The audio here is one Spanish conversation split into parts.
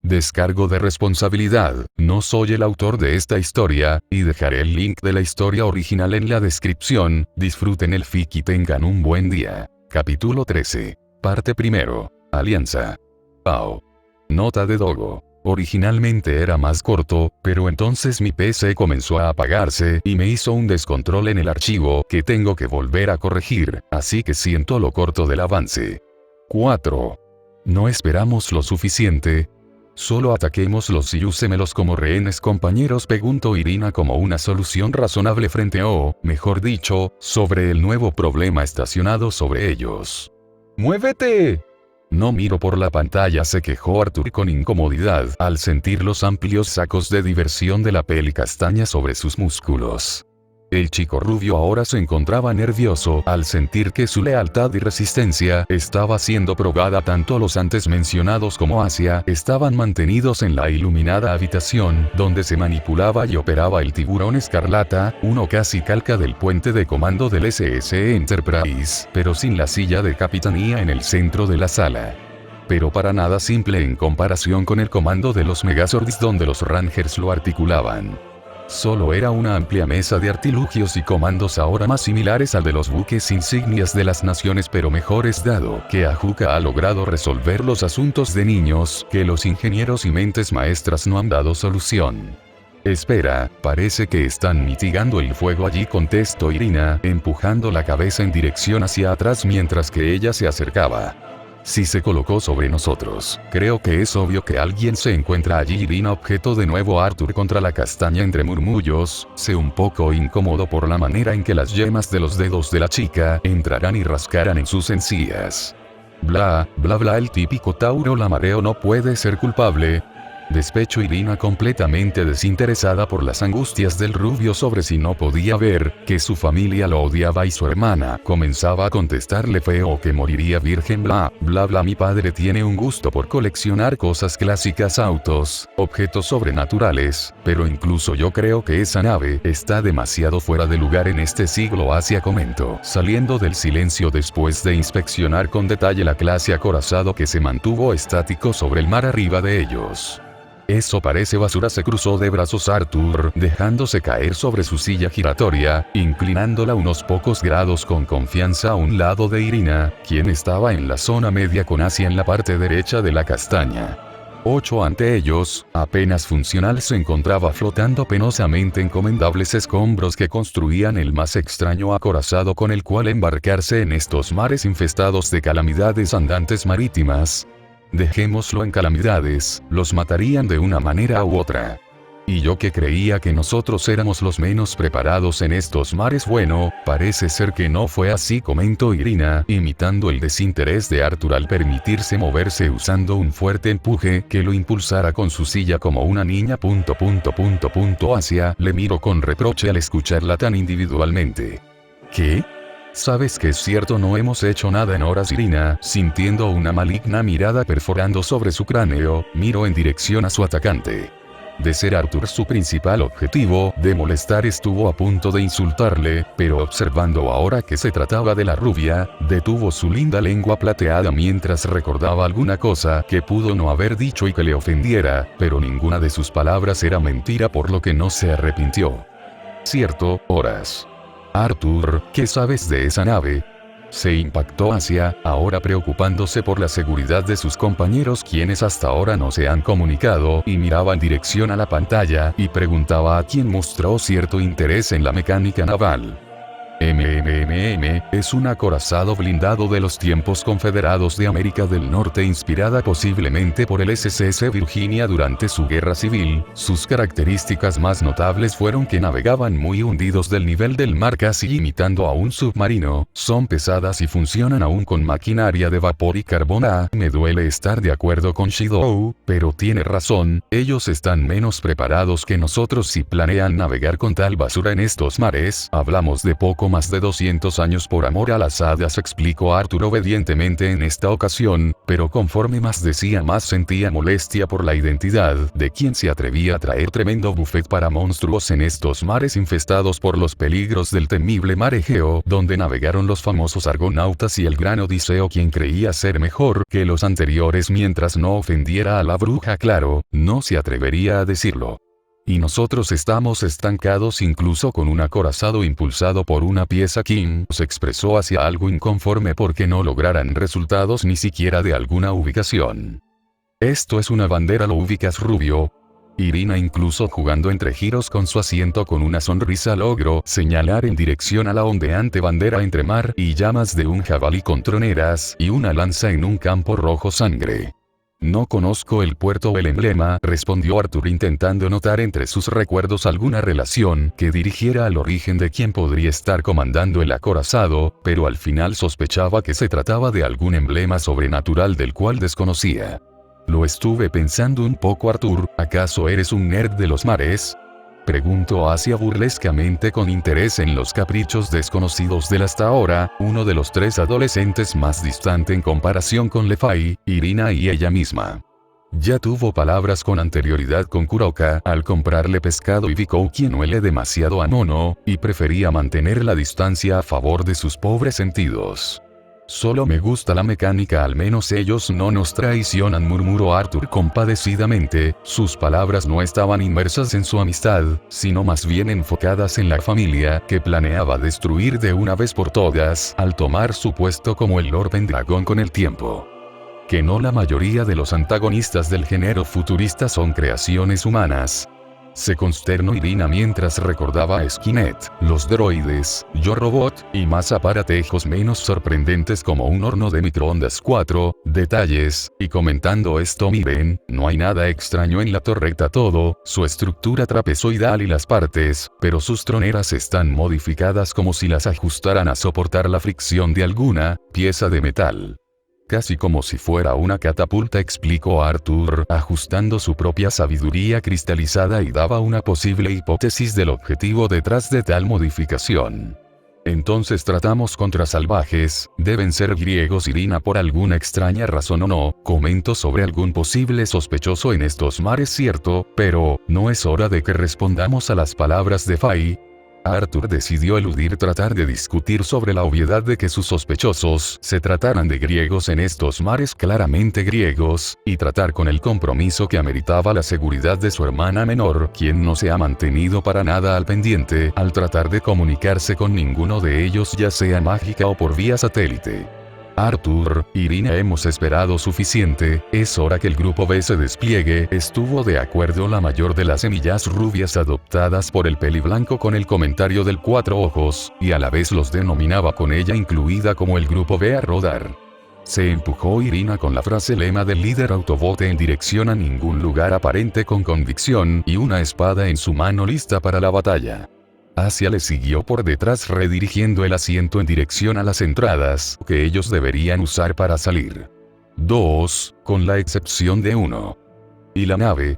Descargo de responsabilidad, no soy el autor de esta historia, y dejaré el link de la historia original en la descripción. Disfruten el fic y tengan un buen día. Capítulo 13. Parte primero. Alianza. Pao. Nota de Dogo. Originalmente era más corto, pero entonces mi PC comenzó a apagarse y me hizo un descontrol en el archivo que tengo que volver a corregir, así que siento lo corto del avance. 4. No esperamos lo suficiente. Solo ataquémoslos y úsemelos como rehenes, compañeros, preguntó Irina como una solución razonable frente o, mejor dicho, sobre el nuevo problema estacionado sobre ellos. ¡Muévete! No miro por la pantalla, se quejó Arthur con incomodidad al sentir los amplios sacos de diversión de la peli castaña sobre sus músculos. El chico rubio ahora se encontraba nervioso al sentir que su lealtad y resistencia estaba siendo probada. Tanto los antes mencionados como Asia estaban mantenidos en la iluminada habitación donde se manipulaba y operaba el tiburón escarlata, uno casi calca del puente de comando del SS Enterprise, pero sin la silla de capitanía en el centro de la sala. Pero para nada simple en comparación con el comando de los Megazords donde los Rangers lo articulaban. Solo era una amplia mesa de artilugios y comandos ahora más similares al de los buques insignias de las naciones, pero mejores dado que Ajuka ha logrado resolver los asuntos de niños que los ingenieros y mentes maestras no han dado solución. Espera, parece que están mitigando el fuego allí, contestó Irina, empujando la cabeza en dirección hacia atrás mientras que ella se acercaba. Si se colocó sobre nosotros, creo que es obvio que alguien se encuentra allí. Irina objetó de nuevo a Arthur contra la castaña entre murmullos, sé un poco incómodo por la manera en que las yemas de los dedos de la chica entrarán y rascarán en sus encías. Bla, bla, bla, el típico Tauro la mareo no puede ser culpable. Despecho. Irina, completamente desinteresada por las angustias del rubio sobre si no podía ver que su familia lo odiaba y su hermana comenzaba a contestarle feo que moriría virgen. Bla, bla, bla, mi padre tiene un gusto por coleccionar cosas clásicas, autos, objetos sobrenaturales, pero incluso yo creo que esa nave está demasiado fuera de lugar en este siglo. Asia comentó, saliendo del silencio después de inspeccionar con detalle la clase acorazado que se mantuvo estático sobre el mar arriba de ellos. Eso parece basura, se cruzó de brazos Arthur, dejándose caer sobre su silla giratoria, inclinándola unos pocos grados con confianza a un lado de Irina, quien estaba en la zona media con Asia en la parte derecha de la castaña. 8 ante ellos, apenas funcional, se encontraba flotando penosamente encomendables escombros que construían el más extraño acorazado con el cual embarcarse en estos mares infestados de calamidades andantes marítimas. Dejémoslo en calamidades, los matarían de una manera u otra. Y yo que creía que nosotros éramos los menos preparados en estos mares. Bueno, parece ser que no fue así, comentó Irina, imitando el desinterés de Arthur al permitirse moverse usando un fuerte empuje que lo impulsara con su silla como una niña. Asia le miró con reproche al escucharla tan individualmente. ¿Qué? ¿Sabes que es cierto? No hemos hecho nada en horas. Irina, sintiendo una maligna mirada perforando sobre su cráneo, miró en dirección a su atacante. De ser Arthur su principal objetivo, de molestar, estuvo a punto de insultarle, pero observando ahora que se trataba de la rubia, detuvo su linda lengua plateada mientras recordaba alguna cosa que pudo no haber dicho y que le ofendiera, pero ninguna de sus palabras era mentira, por lo que no se arrepintió. Cierto, horas. Arthur, ¿qué sabes de esa nave? Se impactó Asia, ahora preocupándose por la seguridad de sus compañeros, quienes hasta ahora no se han comunicado, y miraba en dirección a la pantalla y preguntaba a quien mostró cierto interés en la mecánica naval. Es un acorazado blindado de los tiempos confederados de América del Norte, inspirada posiblemente por el SS Virginia durante su guerra civil. Sus características más notables fueron que navegaban muy hundidos del nivel del mar, casi imitando a un submarino, son pesadas y funcionan aún con maquinaria de vapor y carbón. Me duele estar de acuerdo con Shidou, pero tiene razón, ellos están menos preparados que nosotros si planean navegar con tal basura en estos mares. Hablamos de poco poco más de 200 años por amor a las hadas, explicó Arthur obedientemente en esta ocasión, pero conforme más decía más sentía molestia por la identidad de quien se atrevía a traer tremendo buffet para monstruos en estos mares infestados por los peligros del temible mar Egeo, donde navegaron los famosos argonautas y el gran Odiseo, quien creía ser mejor que los anteriores mientras no ofendiera a la bruja. Claro, no se atrevería a decirlo. Y nosotros estamos estancados incluso con un acorazado impulsado por una pieza. Kim se expresó hacia algo inconforme porque no lograran resultados ni siquiera de alguna ubicación. Esto es una bandera, ¿lo ubicas, rubio? Irina, incluso jugando entre giros con su asiento con una sonrisa, logró señalar en dirección a la ondeante bandera entre mar y llamas de un jabalí con troneras y una lanza en un campo rojo sangre. No conozco el puerto o el emblema, respondió Arthur, intentando notar entre sus recuerdos alguna relación que dirigiera al origen de quien podría estar comandando el acorazado, pero al final sospechaba que se trataba de algún emblema sobrenatural del cual desconocía. Lo estuve pensando un poco, Arthur, ¿acaso eres un nerd de los mares? Preguntó Asia burlescamente, con interés en los caprichos desconocidos del hasta ahora, uno de los tres adolescentes más distante en comparación con Lefay, Irina y ella misma. Ya tuvo palabras con anterioridad con Kuroka al comprarle pescado y Vikou, quien huele demasiado a mono, y prefería mantener la distancia a favor de sus pobres sentidos. Solo me gusta la mecánica, al menos ellos no nos traicionan, murmuró Arthur compadecidamente. Sus palabras no estaban inmersas en su amistad, sino más bien enfocadas en la familia que planeaba destruir de una vez por todas al tomar su puesto como el Lord Pendragon con el tiempo. Que no la mayoría de los antagonistas del género futurista son creaciones humanas. Se consternó Irina mientras recordaba a Skynet, los droides, Yo Robot, y más aparatejos menos sorprendentes como un horno de microondas 4, detalles, y comentando esto: miren, no hay nada extraño en la torreta, todo, su estructura trapezoidal y las partes, pero sus troneras están modificadas como si las ajustaran a soportar la fricción de alguna pieza de metal. Casi como si fuera una catapulta, explicó Arthur, ajustando su propia sabiduría cristalizada, y daba una posible hipótesis del objetivo detrás de tal modificación. Entonces tratamos contra salvajes, deben ser griegos, Irina, por alguna extraña razón, o no, comentó sobre algún posible sospechoso en estos mares, cierto, pero, ¿no es hora de que respondamos a las palabras de Fay? Arthur decidió eludir tratar de discutir sobre la obviedad de que sus sospechosos se trataran de griegos en estos mares claramente griegos, y tratar con el compromiso que ameritaba la seguridad de su hermana menor, quien no se ha mantenido para nada al pendiente al tratar de comunicarse con ninguno de ellos, ya sea mágica o por vía satélite. Arthur, Irina, hemos esperado suficiente, es hora que el grupo B se despliegue. Estuvo de acuerdo la mayor de las semillas rubias adoptadas por el peliblanco con el comentario del cuatro ojos, y a la vez los denominaba con ella incluida como el grupo B a rodar. Se empujó Irina con la frase lema del líder Autobote en dirección a ningún lugar aparente, con convicción y una espada en su mano lista para la batalla. Asia le siguió por detrás, redirigiendo el asiento en dirección a las entradas que ellos deberían usar para salir. 2, con la excepción de 1. ¿Y la nave?,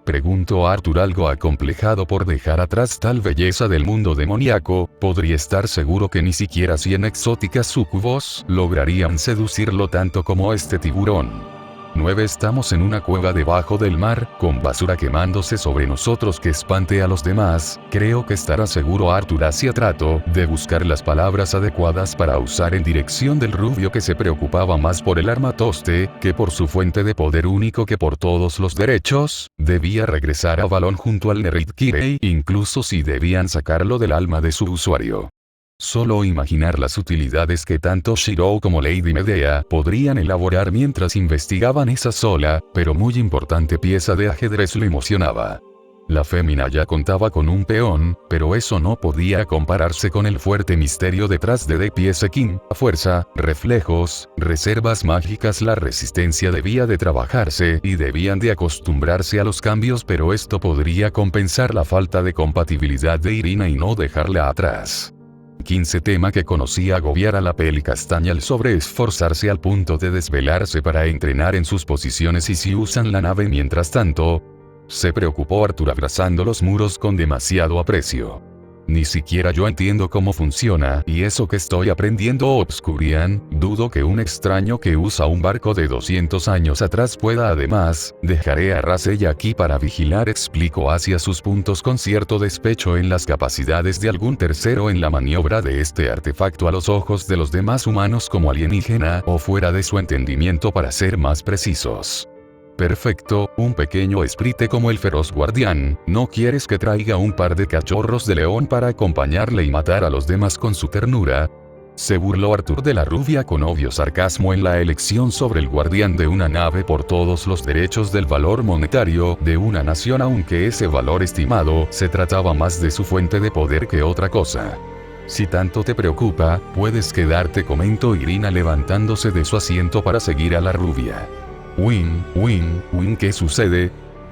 preguntó Arthur, algo acomplejado por dejar atrás tal belleza del mundo demoníaco. Podría estar seguro que ni siquiera 100 exóticas sucubos lograrían seducirlo tanto como este tiburón. 9. Estamos en una cueva debajo del mar, con basura quemándose sobre nosotros que espante a los demás. Creo que estará seguro, Arthur. Asia trató de buscar las palabras adecuadas para usar en dirección del rubio, que se preocupaba más por el armatoste que por su fuente de poder único, que por todos los derechos debía regresar a Valon junto al Nereid Kirei, incluso si debían sacarlo del alma de su usuario. Solo imaginar las utilidades que tanto Shirou como Lady Medea podrían elaborar mientras investigaban esa sola, pero muy importante pieza de ajedrez lo emocionaba. La fémina ya contaba con un peón, pero eso no podía compararse con el fuerte misterio detrás de pieza King. A fuerza, reflejos, reservas mágicas, la resistencia debía de trabajarse y debían de acostumbrarse a los cambios, pero esto podría compensar la falta de compatibilidad de Irina y no dejarla atrás. 15. Tema que conocía agobiar a la peli castaña al sobreesforzarse al punto de desvelarse para entrenar en sus posiciones. ¿Y si usan la nave mientras tanto?, se preocupó Arthur, abrazando los muros con demasiado aprecio. Ni siquiera yo entiendo cómo funciona, y eso que estoy aprendiendo Obscurian, dudo que un extraño que usa un barco de 200 años atrás pueda además, dejaré a Rasella aquí para vigilar, explicó hacia sus puntos con cierto despecho en las capacidades de algún tercero en la maniobra de este artefacto a los ojos de los demás humanos como alienígena o fuera de su entendimiento para ser más precisos. Perfecto, un pequeño esprite como el feroz guardián, ¿no quieres que traiga un par de cachorros de león para acompañarle y matar a los demás con su ternura? Se burló Arthur de la rubia con obvio sarcasmo en la elección sobre el guardián de una nave por todos los derechos del valor monetario de una nación, aunque ese valor estimado se trataba más de su fuente de poder que otra cosa. Si tanto te preocupa, puedes quedarte, comentó Irina levantándose de su asiento para seguir a la rubia. Win, ¿qué sucede?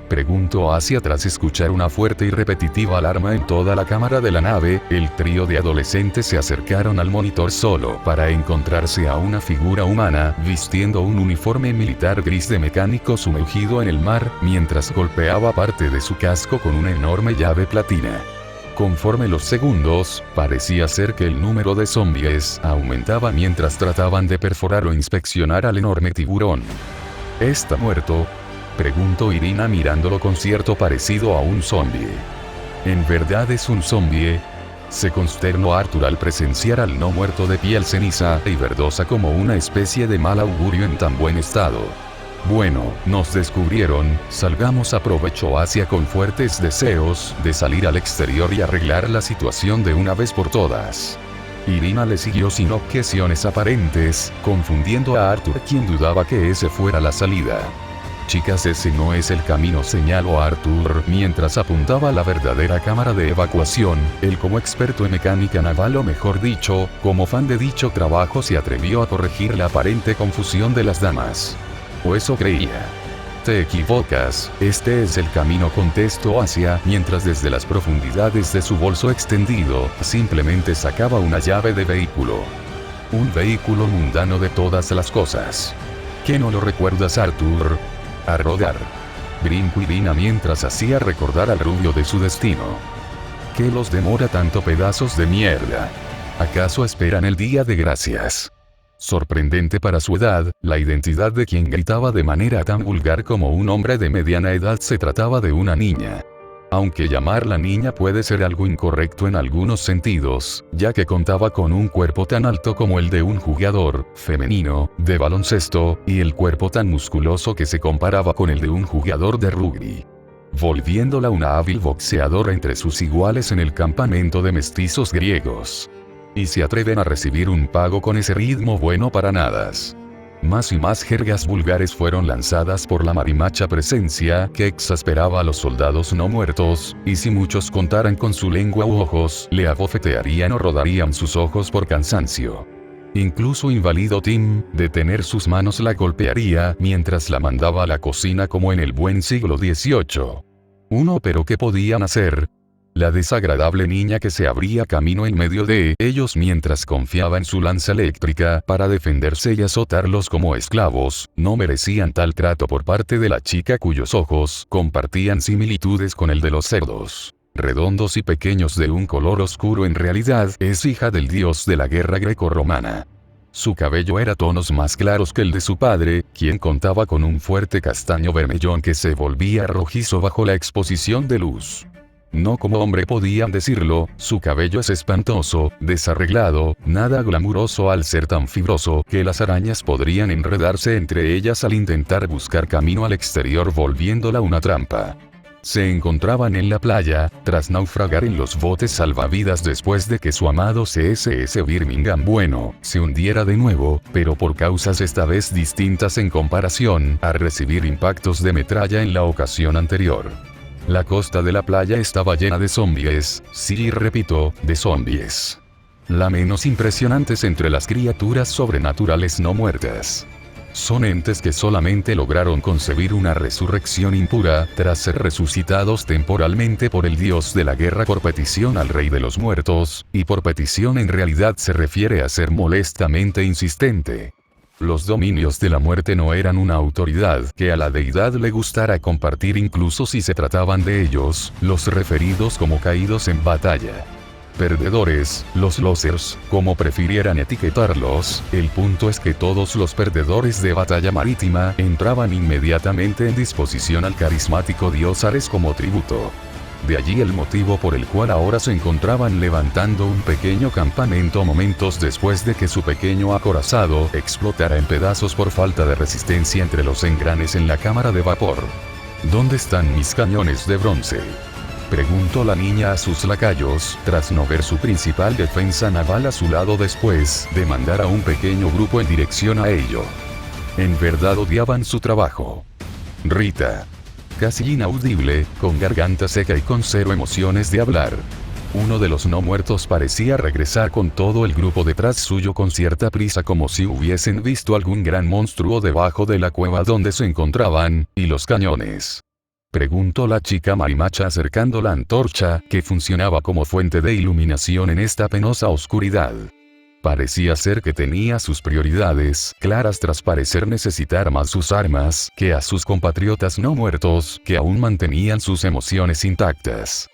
Preguntó hacia tras escuchar una fuerte y repetitiva alarma en toda la cámara de la nave. El trío de adolescentes se acercaron al monitor solo para encontrarse a una figura humana vistiendo un uniforme militar gris de mecánico sumergido en el mar, mientras golpeaba parte de su casco con una enorme llave platina. Conforme los segundos, parecía ser que el número de zombies aumentaba mientras trataban de perforar o inspeccionar al enorme tiburón. ¿Está muerto?, preguntó Irina mirándolo con cierto parecido a un zombie. ¿En verdad es un zombie? Se consternó Arthur al presenciar al no muerto de piel ceniza y verdosa como una especie de mal augurio en tan buen estado. Bueno, nos descubrieron, salgamos, aprovechó Asia con fuertes deseos de salir al exterior y arreglar la situación de una vez por todas. Irina le siguió sin objeciones aparentes, confundiendo a Arthur, quien dudaba que ese fuera la salida. Chicas, ese no es el camino, señaló Arthur mientras apuntaba a la verdadera cámara de evacuación. Él, como experto en mecánica naval, o mejor dicho, como fan de dicho trabajo, se atrevió a corregir la aparente confusión de las damas. O eso creía. Te equivocas, este es el camino, contestó Asia, mientras desde las profundidades de su bolso extendido, simplemente sacaba una llave de vehículo. Un vehículo mundano de todas las cosas. ¿Qué no lo recuerdas, Arthur? A rodar. Brincó Irina mientras hacía recordar al rubio de su destino. ¿Qué los demora tanto, pedazos de mierda? ¿Acaso esperan el día de gracias? Sorprendente para su edad, la identidad de quien gritaba de manera tan vulgar como un hombre de mediana edad se trataba de una niña. Aunque llamarla niña puede ser algo incorrecto en algunos sentidos, ya que contaba con un cuerpo tan alto como el de un jugador femenino de baloncesto, y el cuerpo tan musculoso que se comparaba con el de un jugador de rugby, volviéndola una hábil boxeadora entre sus iguales en el campamento de mestizos griegos. Y se atreven a recibir un pago con ese ritmo, bueno para nada. Más y más jergas vulgares fueron lanzadas por la marimacha presencia que exasperaba a los soldados no muertos, y si muchos contaran con su lengua u ojos, le abofetearían o rodarían sus ojos por cansancio. Incluso inválido Tim, de tener sus manos, la golpearía mientras la mandaba a la cocina como en el buen siglo XVIII. Pero ¿qué podían hacer? La desagradable niña que se abría camino en medio de ellos mientras confiaba en su lanza eléctrica para defenderse y azotarlos como esclavos, no merecían tal trato por parte de la chica cuyos ojos compartían similitudes con el de los cerdos. Redondos y pequeños de un color oscuro, en realidad es hija del dios de la guerra grecorromana. Su cabello era tonos más claros que el de su padre, quien contaba con un fuerte castaño vermellón que se volvía rojizo bajo la exposición de luz. No como hombre podían decirlo, su cabello es espantoso, desarreglado, nada glamuroso al ser tan fibroso que las arañas podrían enredarse entre ellas al intentar buscar camino al exterior, volviéndola una trampa. Se encontraban en la playa, tras naufragar en los botes salvavidas después de que su amado CSS Birmingham se hundiera de nuevo, pero por causas esta vez distintas en comparación a recibir impactos de metralla en la ocasión anterior. La costa de la playa estaba llena de zombies, sí, repito, de zombies. La menos impresionantes entre las criaturas sobrenaturales no muertas. Son entes que solamente lograron concebir una resurrección impura, tras ser resucitados temporalmente por el dios de la guerra por petición al rey de los muertos, y por petición en realidad se refiere a ser molestamente insistente. Los dominios de la muerte no eran una autoridad que a la deidad le gustara compartir, incluso si se trataban de ellos, los referidos como caídos en batalla. Perdedores, los losers, como prefirieran etiquetarlos, el punto es que todos los perdedores de Batalla Marítima entraban inmediatamente en disposición al carismático dios Ares como tributo. De allí el motivo por el cual ahora se encontraban levantando un pequeño campamento momentos después de que su pequeño acorazado explotara en pedazos por falta de resistencia entre los engranes en la cámara de vapor. ¿Dónde están mis cañones de bronce?, preguntó la niña a sus lacayos, tras no ver su principal defensa naval a su lado después de mandar a un pequeño grupo en dirección a ello. En verdad odiaban su trabajo. Rita. Casi inaudible, con garganta seca y con cero emociones de hablar. Uno de los no muertos parecía regresar con todo el grupo detrás suyo con cierta prisa como si hubiesen visto algún gran monstruo debajo de la cueva donde se encontraban, y los cañones. Preguntó la chica marimacha acercando la antorcha, que funcionaba como fuente de iluminación en esta penosa oscuridad. Parecía ser que tenía sus prioridades claras tras parecer necesitar más sus armas que a sus compatriotas no muertos, que aún mantenían sus emociones intactas.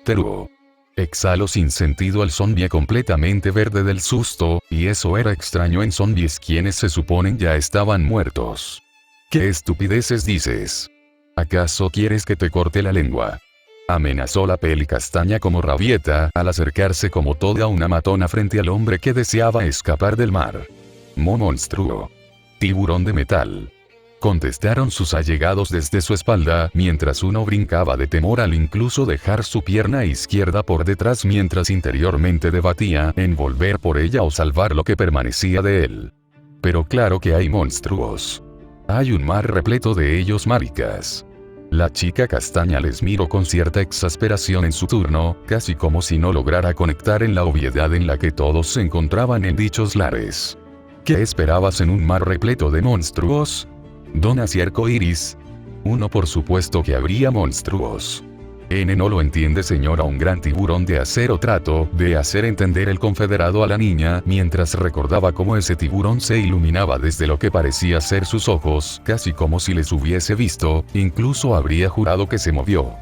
Teruo. Exhaló sin sentido el zombie completamente verde del susto, y eso era extraño en zombies quienes se suponen ya estaban muertos. ¿Qué estupideces dices? ¿Acaso quieres que te corte la lengua?, amenazó la peli castaña como rabieta al acercarse como toda una matona frente al hombre que deseaba escapar del mar. Monstruo. Tiburón de metal. Contestaron sus allegados desde su espalda mientras uno brincaba de temor al incluso dejar su pierna izquierda por detrás mientras interiormente debatía en volver por ella o salvar lo que permanecía de él. Pero claro que hay monstruos. Hay un mar repleto de ellos, maricas. La chica castaña les miró con cierta exasperación en su turno, casi como si no lograra conectar en la obviedad en la que todos se encontraban en dichos lares. ¿Qué esperabas en un mar repleto de monstruos? ¿Donas y arcoíris? Uno por supuesto que habría monstruos. No lo entiende, señora. Un gran tiburón de acero trató de hacer entender el confederado a la niña mientras recordaba cómo ese tiburón se iluminaba desde lo que parecía ser sus ojos, casi como si les hubiese visto, incluso habría jurado que se movió.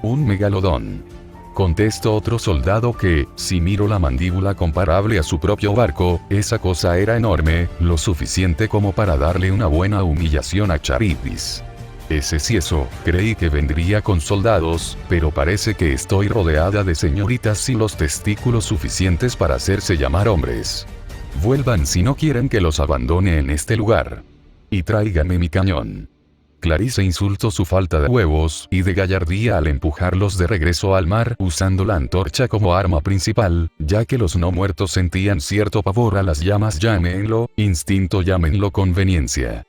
Un megalodón. Contestó otro soldado que, si miró la mandíbula comparable a su propio barco, esa cosa era enorme, lo suficiente como para darle una buena humillación a Charybdis. Ese sí, eso, creí que vendría con soldados, pero parece que estoy rodeada de señoritas sin los testículos suficientes para hacerse llamar hombres. Vuelvan si no quieren que los abandone en este lugar. Y tráiganme mi cañón. Clarice insultó su falta de huevos y de gallardía al empujarlos de regreso al mar usando la antorcha como arma principal, ya que los no muertos sentían cierto pavor a las llamas. Llámenlo instinto, llámenlo conveniencia.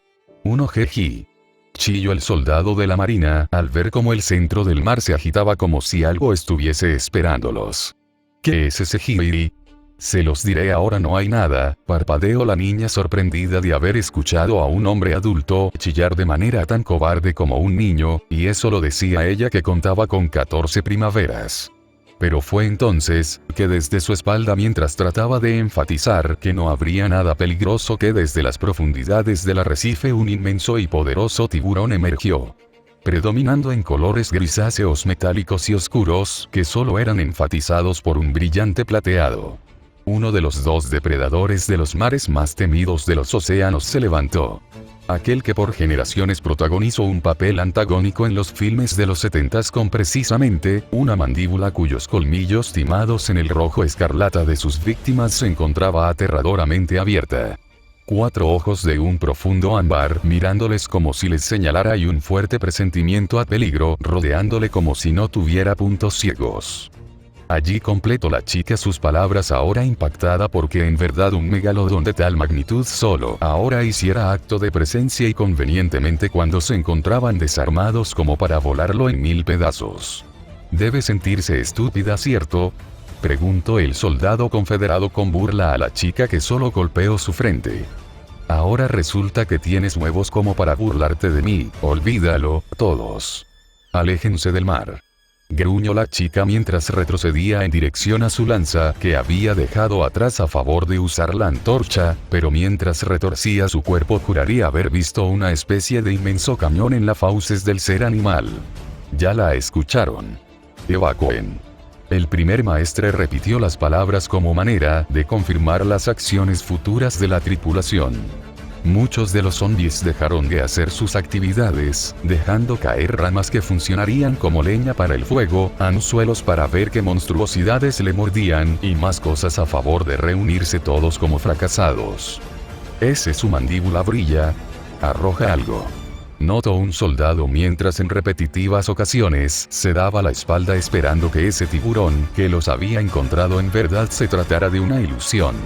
Uno jeji. Chilló el soldado de la marina al ver cómo el centro del mar se agitaba como si algo estuviese esperándolos. ¿Qué es ese jiri? Se los diré ahora, no hay nada, parpadeó la niña sorprendida de haber escuchado a un hombre adulto chillar de manera tan cobarde como un niño, y eso lo decía ella que contaba con 14 primaveras. Pero fue entonces que desde su espalda, mientras trataba de enfatizar que no habría nada peligroso, que desde las profundidades del arrecife un inmenso y poderoso tiburón emergió. Predominando en colores grisáceos metálicos y oscuros que solo eran enfatizados por un brillante plateado. Uno de los dos depredadores de los mares más temidos de los océanos se levantó. Aquel que por generaciones protagonizó un papel antagónico en los filmes de los 70s con precisamente una mandíbula cuyos colmillos timados en el rojo escarlata de sus víctimas se encontraba aterradoramente abierta. 4 ojos de un profundo ámbar mirándoles como si les señalara, y un fuerte presentimiento a peligro rodeándole como si no tuviera puntos ciegos. Allí completó la chica sus palabras, ahora impactada porque en verdad un megalodón de tal magnitud solo ahora hiciera acto de presencia, y convenientemente cuando se encontraban desarmados como para volarlo en 1000 pedazos. Debe sentirse estúpida, ¿cierto?, preguntó el soldado confederado con burla a la chica, que solo golpeó su frente. Ahora resulta que tienes huevos como para burlarte de mí. Olvídalo, todos. Aléjense del mar. Gruñó la chica mientras retrocedía en dirección a su lanza que había dejado atrás a favor de usar la antorcha, pero mientras retorcía su cuerpo juraría haber visto una especie de inmenso cañón en las fauces del ser animal. Ya la escucharon. Evacúen. El primer maestre repitió las palabras como manera de confirmar las acciones futuras de la tripulación. Muchos de los zombies dejaron de hacer sus actividades, dejando caer ramas que funcionarían como leña para el fuego, anzuelos para ver qué monstruosidades le mordían, y más cosas a favor de reunirse todos como fracasados. ¿Ese su mandíbula brilla? Arroja algo. Notó un soldado mientras en repetitivas ocasiones se daba la espalda esperando que ese tiburón que los había encontrado en verdad se tratara de una ilusión.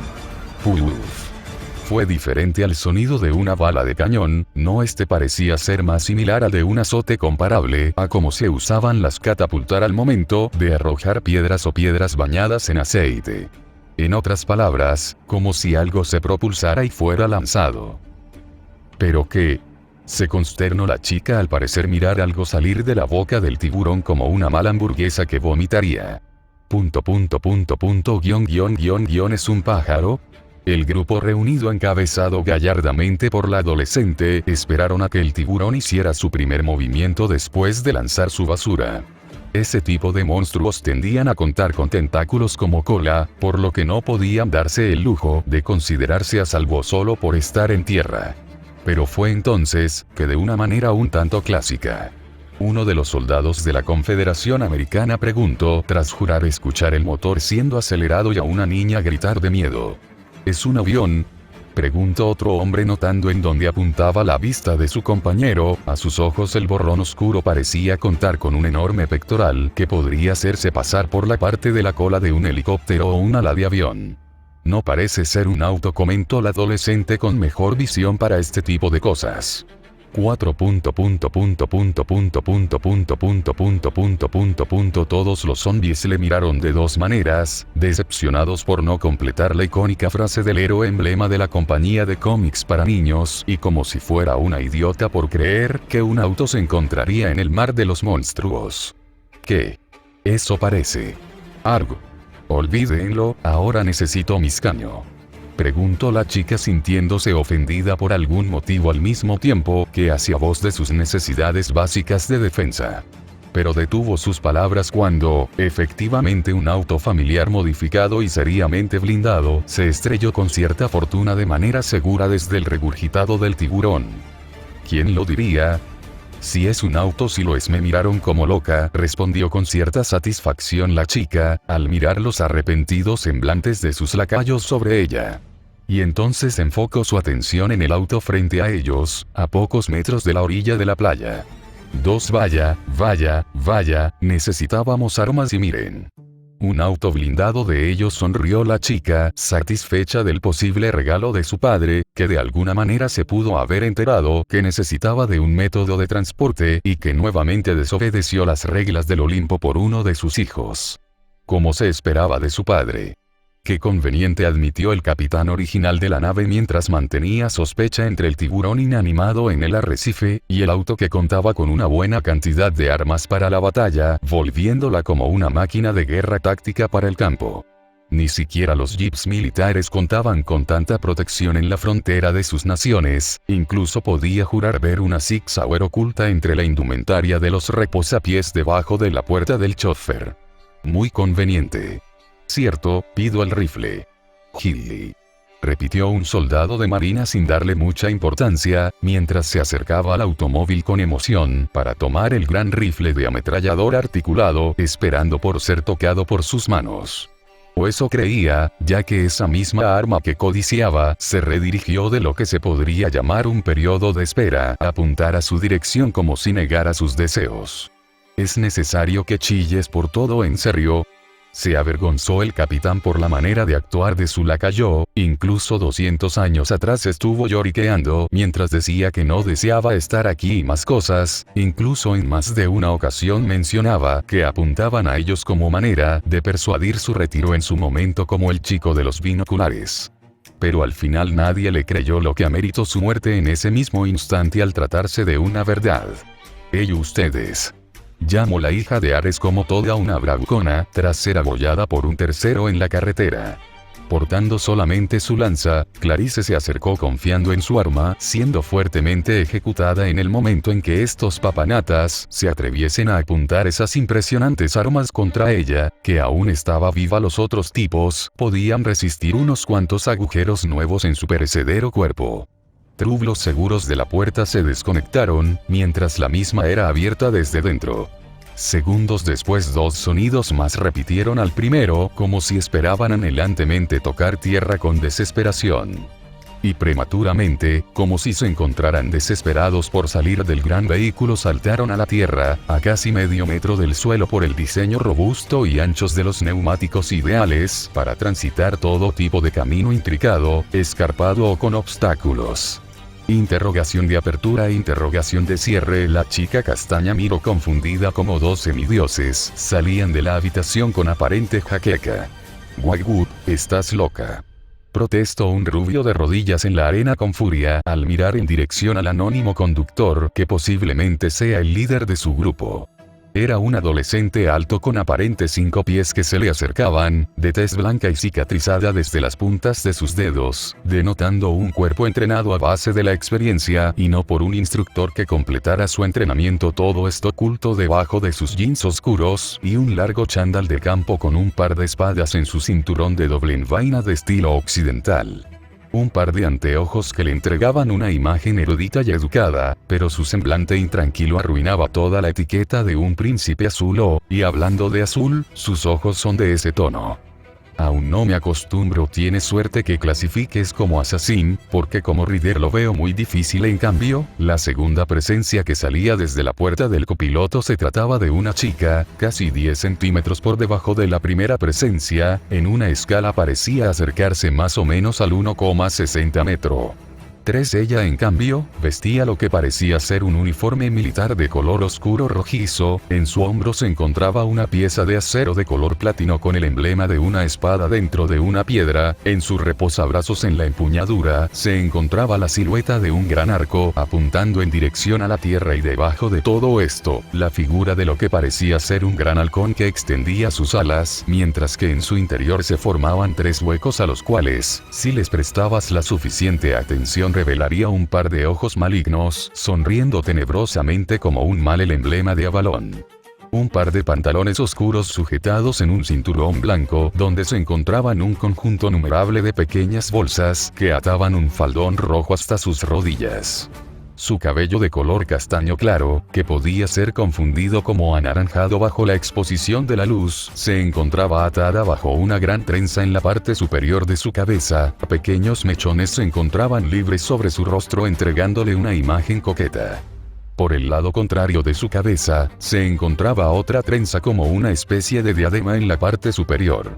Puf. Fue diferente al sonido de una bala de cañón, no parecía ser más similar al de un azote comparable a cómo se usaban las catapultar al momento de arrojar piedras o piedras bañadas en aceite. En otras palabras, como si algo se propulsara y fuera lanzado. ¿Pero qué? Se consternó la chica al parecer mirar algo salir de la boca del tiburón como una mala hamburguesa que vomitaría. ¿Es un pájaro? El grupo reunido encabezado gallardamente por la adolescente esperaron a que el tiburón hiciera su primer movimiento después de lanzar su basura. Ese tipo de monstruos tendían a contar con tentáculos como cola, por lo que no podían darse el lujo de considerarse a salvo solo por estar en tierra. Pero fue entonces que de una manera un tanto clásica, uno de los soldados de la Confederación Americana preguntó tras jurar escuchar el motor siendo acelerado y a una niña gritar de miedo. ¿Es un avión? Preguntó otro hombre notando en dónde apuntaba la vista de su compañero, a sus ojos el borrón oscuro parecía contar con un enorme pectoral que podría hacerse pasar por la parte de la cola de un helicóptero o un ala de avión. No parece ser un auto, comentó la adolescente con mejor visión para este tipo de cosas. Todos los zombies le miraron de dos maneras, decepcionados por no completar la icónica frase del héroe emblema de la compañía de cómics para niños, y como si fuera una idiota por creer que un auto se encontraría en el mar de los monstruos. ¿Qué? Eso parece. Algo. Olvídenlo, ahora necesito mi escaño. Preguntó la chica sintiéndose ofendida por algún motivo al mismo tiempo que hacía voz de sus necesidades básicas de defensa. Pero detuvo sus palabras cuando, efectivamente, un auto familiar modificado y seriamente blindado se estrelló con cierta fortuna de manera segura desde el regurgitado del tiburón. ¿Quién lo diría? Si es un auto, si lo es. Me miraron como loca, respondió con cierta satisfacción la chica, al mirar los arrepentidos semblantes de sus lacayos sobre ella. Y entonces enfocó su atención en el auto frente a ellos, a pocos metros de la orilla de la playa. Vaya, necesitábamos armas y miren. Un auto blindado de ellos, sonrió la chica, satisfecha del posible regalo de su padre, que de alguna manera se pudo haber enterado que necesitaba de un método de transporte y que nuevamente desobedeció las reglas del Olimpo por uno de sus hijos. Como se esperaba de su padre. Qué conveniente, admitió el capitán original de la nave mientras mantenía sospecha entre el tiburón inanimado en el arrecife y el auto que contaba con una buena cantidad de armas para la batalla, volviéndola como una máquina de guerra táctica para el campo. Ni siquiera los jeeps militares contaban con tanta protección en la frontera de sus naciones, incluso podía jurar ver una Sig Sauer oculta entre la indumentaria de los reposapiés debajo de la puerta del chofer. Muy conveniente. Cierto, pido el rifle. Gilly. Repitió un soldado de marina sin darle mucha importancia, mientras se acercaba al automóvil con emoción para tomar el gran rifle de ametrallador articulado, esperando por ser tocado por sus manos. O eso creía, ya que esa misma arma que codiciaba se redirigió de lo que se podría llamar un periodo de espera a apuntar a su dirección como si negara sus deseos. ¿Es necesario que chilles por todo, en serio? Se avergonzó el capitán por la manera de actuar de su lacayo, incluso 200 años atrás estuvo lloriqueando mientras decía que no deseaba estar aquí y más cosas, incluso en más de una ocasión mencionaba que apuntaban a ellos como manera de persuadir su retiro en su momento, como el chico de los binoculares. Pero al final nadie le creyó lo que ameritó su muerte en ese mismo instante al tratarse de una verdad. Ustedes. Llamó la hija de Ares como toda una bravucona, tras ser abollada por un tercero en la carretera. Portando solamente su lanza, Clarice se acercó confiando en su arma, siendo fuertemente ejecutada en el momento en que estos papanatas se atreviesen a apuntar esas impresionantes armas contra ella, que aún estaba viva. Los otros tipos podían resistir unos cuantos agujeros nuevos en su perecedero cuerpo. Los seguros de la puerta se desconectaron, mientras la misma era abierta desde dentro. Segundos después, dos sonidos más repitieron al primero, como si esperaban anhelantemente tocar tierra con desesperación. Y prematuramente, como si se encontraran desesperados por salir del gran vehículo, saltaron a la tierra, a casi medio metro del suelo por el diseño robusto y anchos de los neumáticos ideales para transitar todo tipo de camino intricado, escarpado o con obstáculos. Interrogación de apertura e interrogación de cierre. La chica castaña miró confundida como dos semidioses salían de la habitación con aparente jaqueca. Wagwood, estás loca. Protestó un rubio de rodillas en la arena con furia al mirar en dirección al anónimo conductor que posiblemente sea el líder de su grupo. Era un adolescente alto con aparentes 5 pies que se le acercaban, de tez blanca y cicatrizada desde las puntas de sus dedos, denotando un cuerpo entrenado a base de la experiencia y no por un instructor que completara su entrenamiento. Todo esto oculto debajo de sus jeans oscuros y un largo chándal de campo con un par de espadas en su cinturón de doble envaina de estilo occidental. Un par de anteojos que le entregaban una imagen erudita y educada, pero su semblante intranquilo arruinaba toda la etiqueta de un príncipe azul y hablando de azul, sus ojos son de ese tono. Aún no me acostumbro. Tienes suerte que clasifiques como asesín, porque como Reader lo veo muy difícil. En cambio, la segunda presencia que salía desde la puerta del copiloto se trataba de una chica, casi 10 centímetros por debajo de la primera presencia, en una escala parecía acercarse más o menos al 1,60 metro. Ella en cambio, vestía lo que parecía ser un uniforme militar de color oscuro rojizo, en su hombro se encontraba una pieza de acero de color platino con el emblema de una espada dentro de una piedra, en sus reposabrazos en la empuñadura se encontraba la silueta de un gran arco apuntando en dirección a la tierra y debajo de todo esto, la figura de lo que parecía ser un gran halcón que extendía sus alas, mientras que en su interior se formaban 3 huecos a los cuales, si les prestabas la suficiente atención, revelaría un par de ojos malignos, sonriendo tenebrosamente como un mal. El emblema de Avalon. Un par de pantalones oscuros sujetados en un cinturón blanco, donde se encontraban un conjunto numerable de pequeñas bolsas que ataban un faldón rojo hasta sus rodillas. Su cabello de color castaño claro, que podía ser confundido como anaranjado bajo la exposición de la luz, se encontraba atada bajo una gran trenza en la parte superior de su cabeza. Pequeños mechones se encontraban libres sobre su rostro entregándole una imagen coqueta. Por el lado contrario de su cabeza, se encontraba otra trenza como una especie de diadema en la parte superior.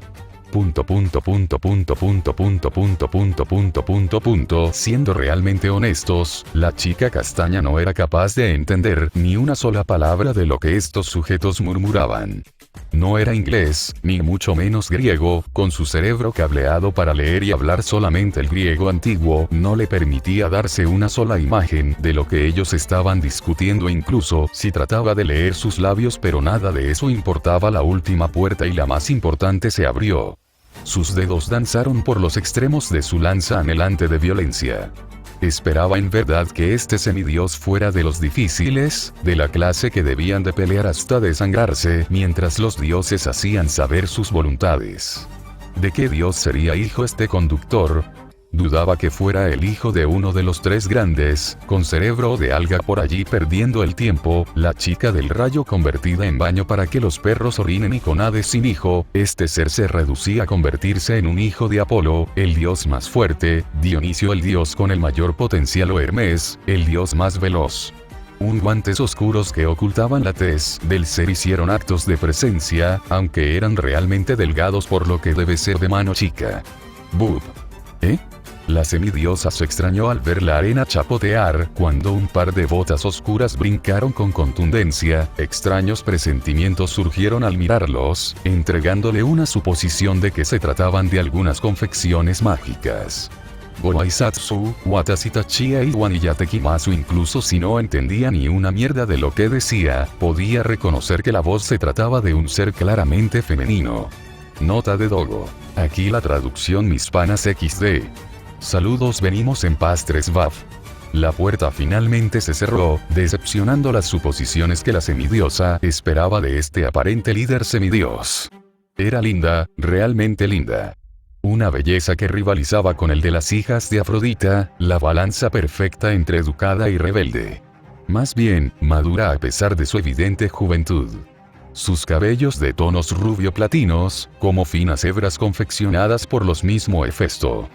Siendo realmente honestos, la chica castaña no era capaz de entender ni una sola palabra de lo que estos sujetos murmuraban. No era inglés, ni mucho menos griego, con su cerebro cableado para leer y hablar solamente el griego antiguo, no le permitía darse una sola imagen de lo que ellos estaban discutiendo, incluso si trataba de leer sus labios, pero nada de eso importaba. La última puerta y la más importante se abrió. Sus dedos danzaron por los extremos de su lanza anhelante de violencia. Esperaba en verdad que este semidios fuera de los difíciles, de la clase que debían de pelear hasta desangrarse, mientras los dioses hacían saber sus voluntades. ¿De qué dios sería hijo este conductor? Dudaba que fuera el hijo de uno de los 3 grandes, con cerebro de alga por allí perdiendo el tiempo, la chica del rayo convertida en baño para que los perros orinen y con Hades sin hijo. Este ser se reducía a convertirse en un hijo de Apolo, el dios más fuerte, Dionisio el dios con el mayor potencial o Hermes, el dios más veloz. Guantes oscuros que ocultaban la tez del ser hicieron actos de presencia, aunque eran realmente delgados por lo que debe ser de mano chica. Bub. La semidiosa se extrañó al ver la arena chapotear, cuando un par de botas oscuras brincaron con contundencia. Extraños presentimientos surgieron al mirarlos, entregándole una suposición de que se trataban de algunas confecciones mágicas. Goaisatsu, Watashi Tachia y Waniyatekimasu. Incluso si no entendía ni una mierda de lo que decía, podía reconocer que la voz se trataba de un ser claramente femenino. Nota de Dogo. Aquí la traducción mis panas XD. Saludos, venimos en paz 3 Baf. La puerta finalmente se cerró, decepcionando las suposiciones que la semidiosa esperaba de este aparente líder semidios. Era linda, realmente linda. Una belleza que rivalizaba con el de las hijas de Afrodita, la balanza perfecta entre educada y rebelde. Más bien, madura a pesar de su evidente juventud. Sus cabellos de tonos rubio platinos, como finas hebras confeccionadas por los mismos Hefesto.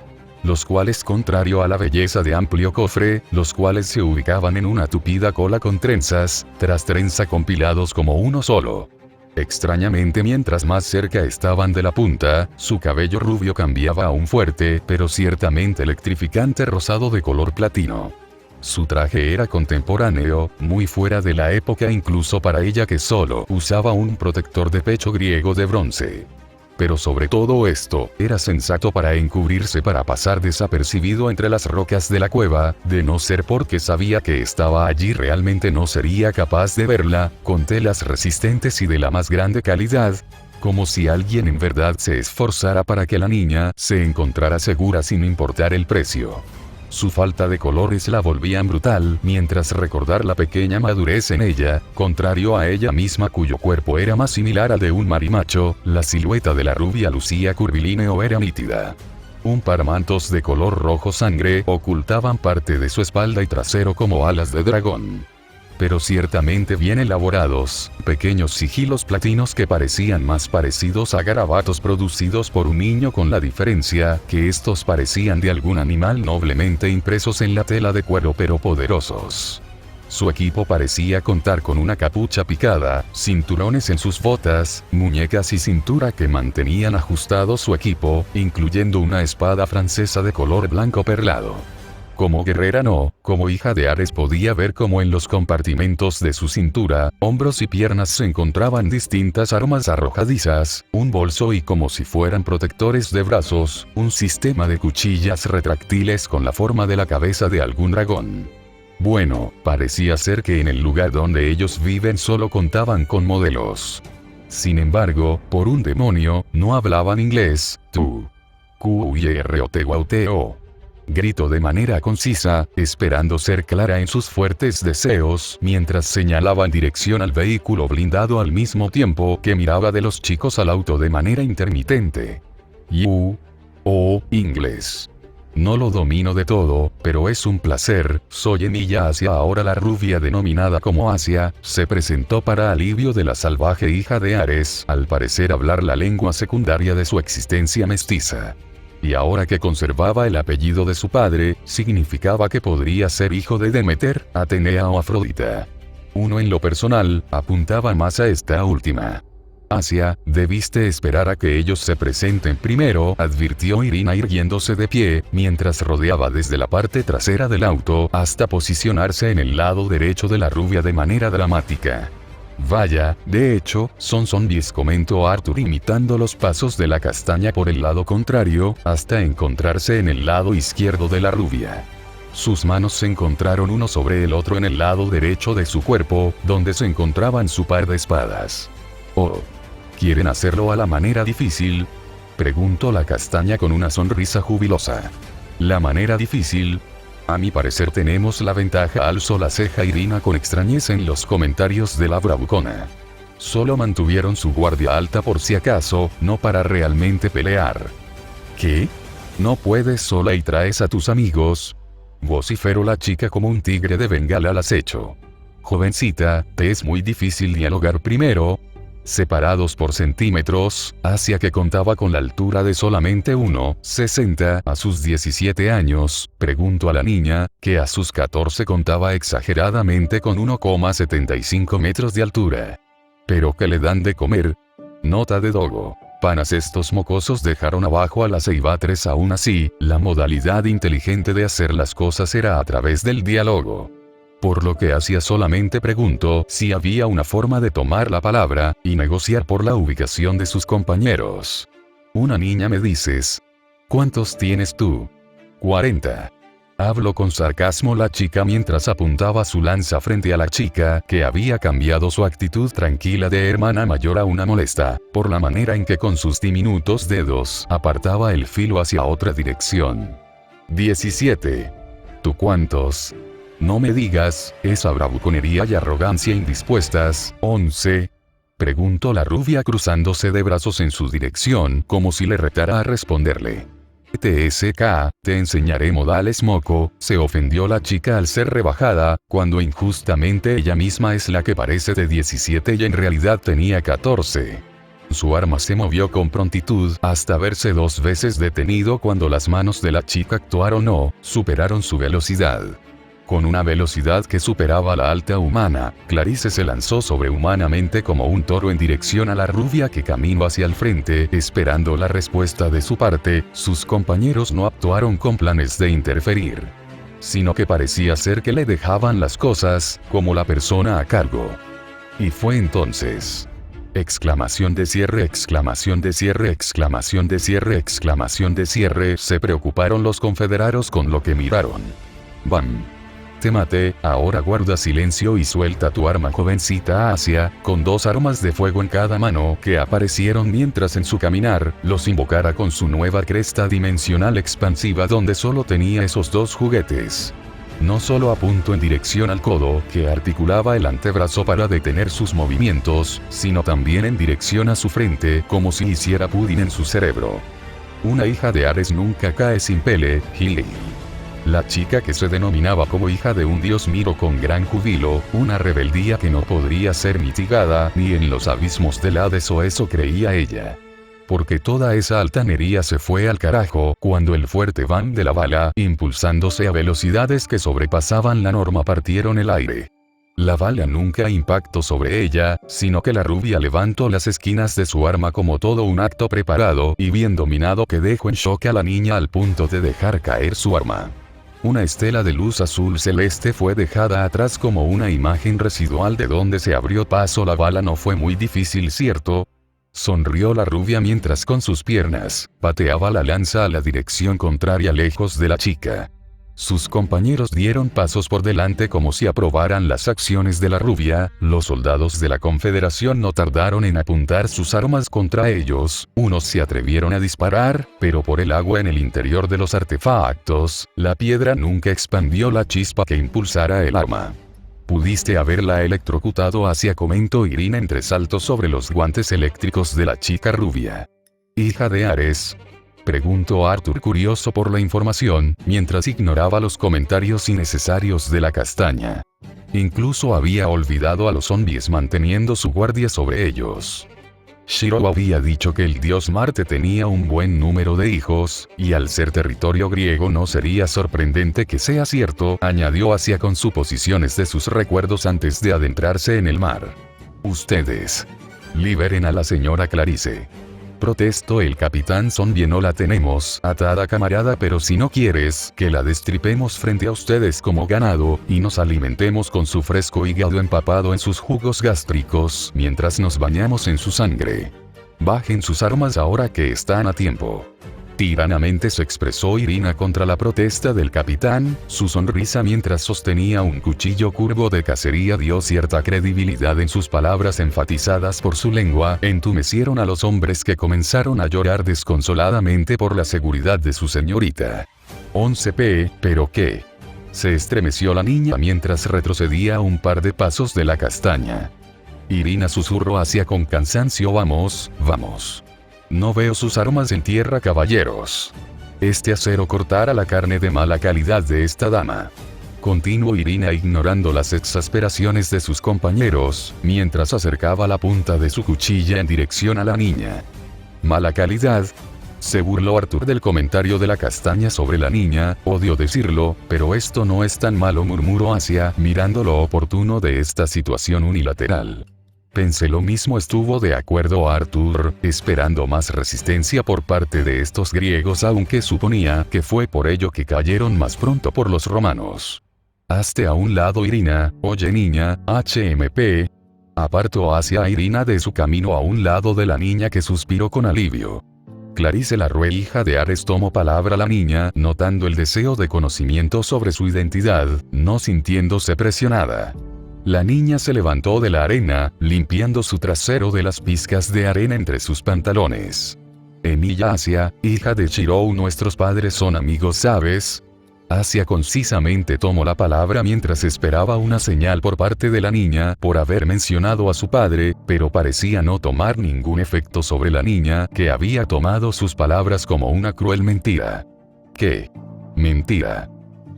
Los cuales, contrario a la belleza de amplio cofre, los cuales se ubicaban en una tupida cola con trenzas, tras trenza compilados como uno solo. Extrañamente, mientras más cerca estaban de la punta, su cabello rubio cambiaba a un fuerte, pero ciertamente electrificante rosado de color platino. Su traje era contemporáneo, muy fuera de la época incluso para ella que solo usaba un protector de pecho griego de bronce. Pero sobre todo esto, era sensato para encubrirse para pasar desapercibido entre las rocas de la cueva, de no ser porque sabía que estaba allí realmente no sería capaz de verla, con telas resistentes y de la más grande calidad, como si alguien en verdad se esforzara para que la niña se encontrara segura sin importar el precio. Su falta de colores la volvían brutal, mientras recordar la pequeña madurez en ella, contrario a ella misma cuyo cuerpo era más similar al de un marimacho, la silueta de la rubia lucía curvilínea o era nítida. Un par mantos de color rojo sangre ocultaban parte de su espalda y trasero como alas de dragón. Pero ciertamente bien elaborados, pequeños sigilos platinos que parecían más parecidos a garabatos producidos por un niño, con la diferencia que estos parecían de algún animal noblemente impresos en la tela de cuero pero poderosos. Su equipo parecía contar con una capucha picada, cinturones en sus botas, muñecas y cintura que mantenían ajustado su equipo, incluyendo una espada francesa de color blanco perlado. Como guerrera no, como hija de Ares podía ver cómo en los compartimentos de su cintura, hombros y piernas se encontraban distintas armas arrojadizas, un bolso y, como si fueran protectores de brazos, un sistema de cuchillas retráctiles con la forma de la cabeza de algún dragón. Bueno, parecía ser que en el lugar donde ellos viven solo contaban con modelos. Sin embargo, por un demonio, no hablaban inglés. Tú. Q-Y-R-O-T-O-T-O. Gritó de manera concisa, esperando ser clara en sus fuertes deseos, mientras señalaba en dirección al vehículo blindado al mismo tiempo que miraba de los chicos al auto de manera intermitente. Inglés. No lo domino de todo, pero es un placer. Soy Emilia Asia. Ahora la rubia denominada como Asia, se presentó para alivio de la salvaje hija de Ares, al parecer hablar la lengua secundaria de su existencia mestiza. Y ahora que conservaba el apellido de su padre, significaba que podría ser hijo de Demeter, Atenea o Afrodita. Uno en lo personal, apuntaba más a esta última. Asia, debiste esperar a que ellos se presenten primero, advirtió Irina irguiéndose de pie, mientras rodeaba desde la parte trasera del auto hasta posicionarse en el lado derecho de la rubia de manera dramática. Vaya, de hecho, son zombies, comentó Arthur imitando los pasos de la castaña por el lado contrario, hasta encontrarse en el lado izquierdo de la rubia. Sus manos se encontraron uno sobre el otro en el lado derecho de su cuerpo, donde se encontraban su par de espadas. Oh. ¿Quieren hacerlo a la manera difícil? Preguntó la castaña con una sonrisa jubilosa. ¿La manera difícil? A mi parecer tenemos la ventaja, alzó la ceja Irina con extrañeza en los comentarios de la bravucona. Solo mantuvieron su guardia alta por si acaso, no para realmente pelear. ¿Qué? ¿No puedes sola y traes a tus amigos? Vociferó la chica como un tigre de Bengala al acecho. Jovencita, te es muy difícil dialogar primero. Separados por centímetros, Asia, que contaba con la altura de solamente 1,60 a sus 17 años, preguntó a la niña, que a sus 14 contaba exageradamente con 1,75 metros de altura. ¿Pero qué le dan de comer? Nota de Dogo. Panas, estos mocosos dejaron abajo a las Ceibatres. Aún así, la modalidad inteligente de hacer las cosas era a través del diálogo. Por lo que Asia solamente preguntó si había una forma de tomar la palabra y negociar por la ubicación de sus compañeros. Una niña, me dices. ¿Cuántos tienes tú? 40. Habló con sarcasmo la chica mientras apuntaba su lanza frente a la chica, que había cambiado su actitud tranquila de hermana mayor a una molesta, por la manera en que con sus diminutos dedos apartaba el filo hacia otra dirección. 17. ¿Tú cuántos? No me digas, esa bravuconería y arrogancia indispuestas. 11. Preguntó la rubia cruzándose de brazos en su dirección como si le retara a responderle. TSK, te enseñaré modales moco, se ofendió la chica al ser rebajada, cuando injustamente ella misma es la que parece de 17 y en realidad tenía 14. Su arma se movió con prontitud hasta verse 2 veces detenido cuando las manos de la chica actuaron o superaron su velocidad. Con una velocidad que superaba la alta humana, Clarice se lanzó sobrehumanamente como un toro en dirección a la rubia que caminó hacia el frente, esperando la respuesta de su parte. Sus compañeros no actuaron con planes de interferir, sino que parecía ser que le dejaban las cosas, como la persona a cargo. Y fue entonces. Exclamación de cierre, exclamación de cierre, exclamación de cierre, exclamación de cierre. Se preocuparon los confederados con lo que miraron. ¡Bam! Te maté, ahora guarda silencio y suelta tu arma, jovencita Asia, con 2 armas de fuego en cada mano que aparecieron mientras en su caminar, los invocara con su nueva cresta dimensional expansiva donde solo tenía esos 2 juguetes. No solo apuntó en dirección al codo, que articulaba el antebrazo para detener sus movimientos, sino también en dirección a su frente, como si hiciera pudding en su cerebro. Una hija de Ares nunca cae sin pele, Gil. La chica que se denominaba como hija de un dios miró con gran júbilo, una rebeldía que no podría ser mitigada ni en los abismos del Hades, o eso creía ella. Porque toda esa altanería se fue al carajo cuando el fuerte van de la bala, impulsándose a velocidades que sobrepasaban la norma, partieron el aire. La bala nunca impactó sobre ella, sino que la rubia levantó las esquinas de su arma como todo un acto preparado y bien dominado que dejó en shock a la niña al punto de dejar caer su arma. Una estela de luz azul celeste fue dejada atrás como una imagen residual de donde se abrió paso la bala. No fue muy difícil, ¿cierto? Sonrió la rubia mientras con sus piernas pateaba la lanza a la dirección contraria lejos de la chica. Sus compañeros dieron pasos por delante como si aprobaran las acciones de la rubia. Los soldados de la Confederación no tardaron en apuntar sus armas contra ellos. Unos se atrevieron a disparar, pero por el agua en el interior de los artefactos, la piedra nunca expandió la chispa que impulsara el arma. Pudiste haberla electrocutado hacia, comentó Irina entre saltos sobre los guantes eléctricos de la chica rubia. Hija de Ares, preguntó Arthur curioso por la información, mientras ignoraba los comentarios innecesarios de la castaña. Incluso había olvidado a los zombies manteniendo su guardia sobre ellos. Shiro había dicho que el dios Marte tenía un buen número de hijos, y al ser territorio griego no sería sorprendente que sea cierto, añadió Asia con suposiciones de sus recuerdos antes de adentrarse en el mar. Ustedes liberen a la señora Clarice. Protestó el capitán Zombie. No la tenemos atada, camarada, pero si no quieres que la destripemos frente a ustedes como ganado, y nos alimentemos con su fresco hígado empapado en sus jugos gástricos mientras nos bañamos en su sangre. Bajen sus armas ahora que están a tiempo. Tiranamente se expresó Irina contra la protesta del capitán. Su sonrisa mientras sostenía un cuchillo curvo de cacería dio cierta credibilidad en sus palabras enfatizadas por su lengua. Entumecieron a los hombres que comenzaron a llorar desconsoladamente por la seguridad de su señorita. 11p, ¿pero qué? Se estremeció la niña mientras retrocedía un par de pasos de la castaña. Irina susurró hacia con cansancio: vamos, vamos. No veo sus armas en tierra, caballeros. Este acero cortará la carne de mala calidad de esta dama. Continuó Irina ignorando las exasperaciones de sus compañeros, mientras acercaba la punta de su cuchilla en dirección a la niña. ¿Mala calidad? Se burló Arthur del comentario de la castaña sobre la niña. Odio decirlo, pero esto no es tan malo, murmuró Asia, mirando lo oportuno de esta situación unilateral. Pensé lo mismo, estuvo de acuerdo Arthur, esperando más resistencia por parte de estos griegos, aunque suponía que fue por ello que cayeron más pronto por los romanos. Hazte a un lado, Irina. Oye, niña, HMP. Apartó hacia Irina de su camino a un lado de la niña, que suspiró con alivio. Clarice Larue, hija de Ares, tomó palabra. La niña, notando el deseo de conocimiento sobre su identidad, no sintiéndose presionada. La niña se levantó de la arena, limpiando su trasero de las pizcas de arena entre sus pantalones. Emilia Asia, hija de Chirou, nuestros padres son amigos, ¿sabes? Asia concisamente tomó la palabra mientras esperaba una señal por parte de la niña por haber mencionado a su padre, pero parecía no tomar ningún efecto sobre la niña, que había tomado sus palabras como una cruel mentira. ¿Qué? Mentira.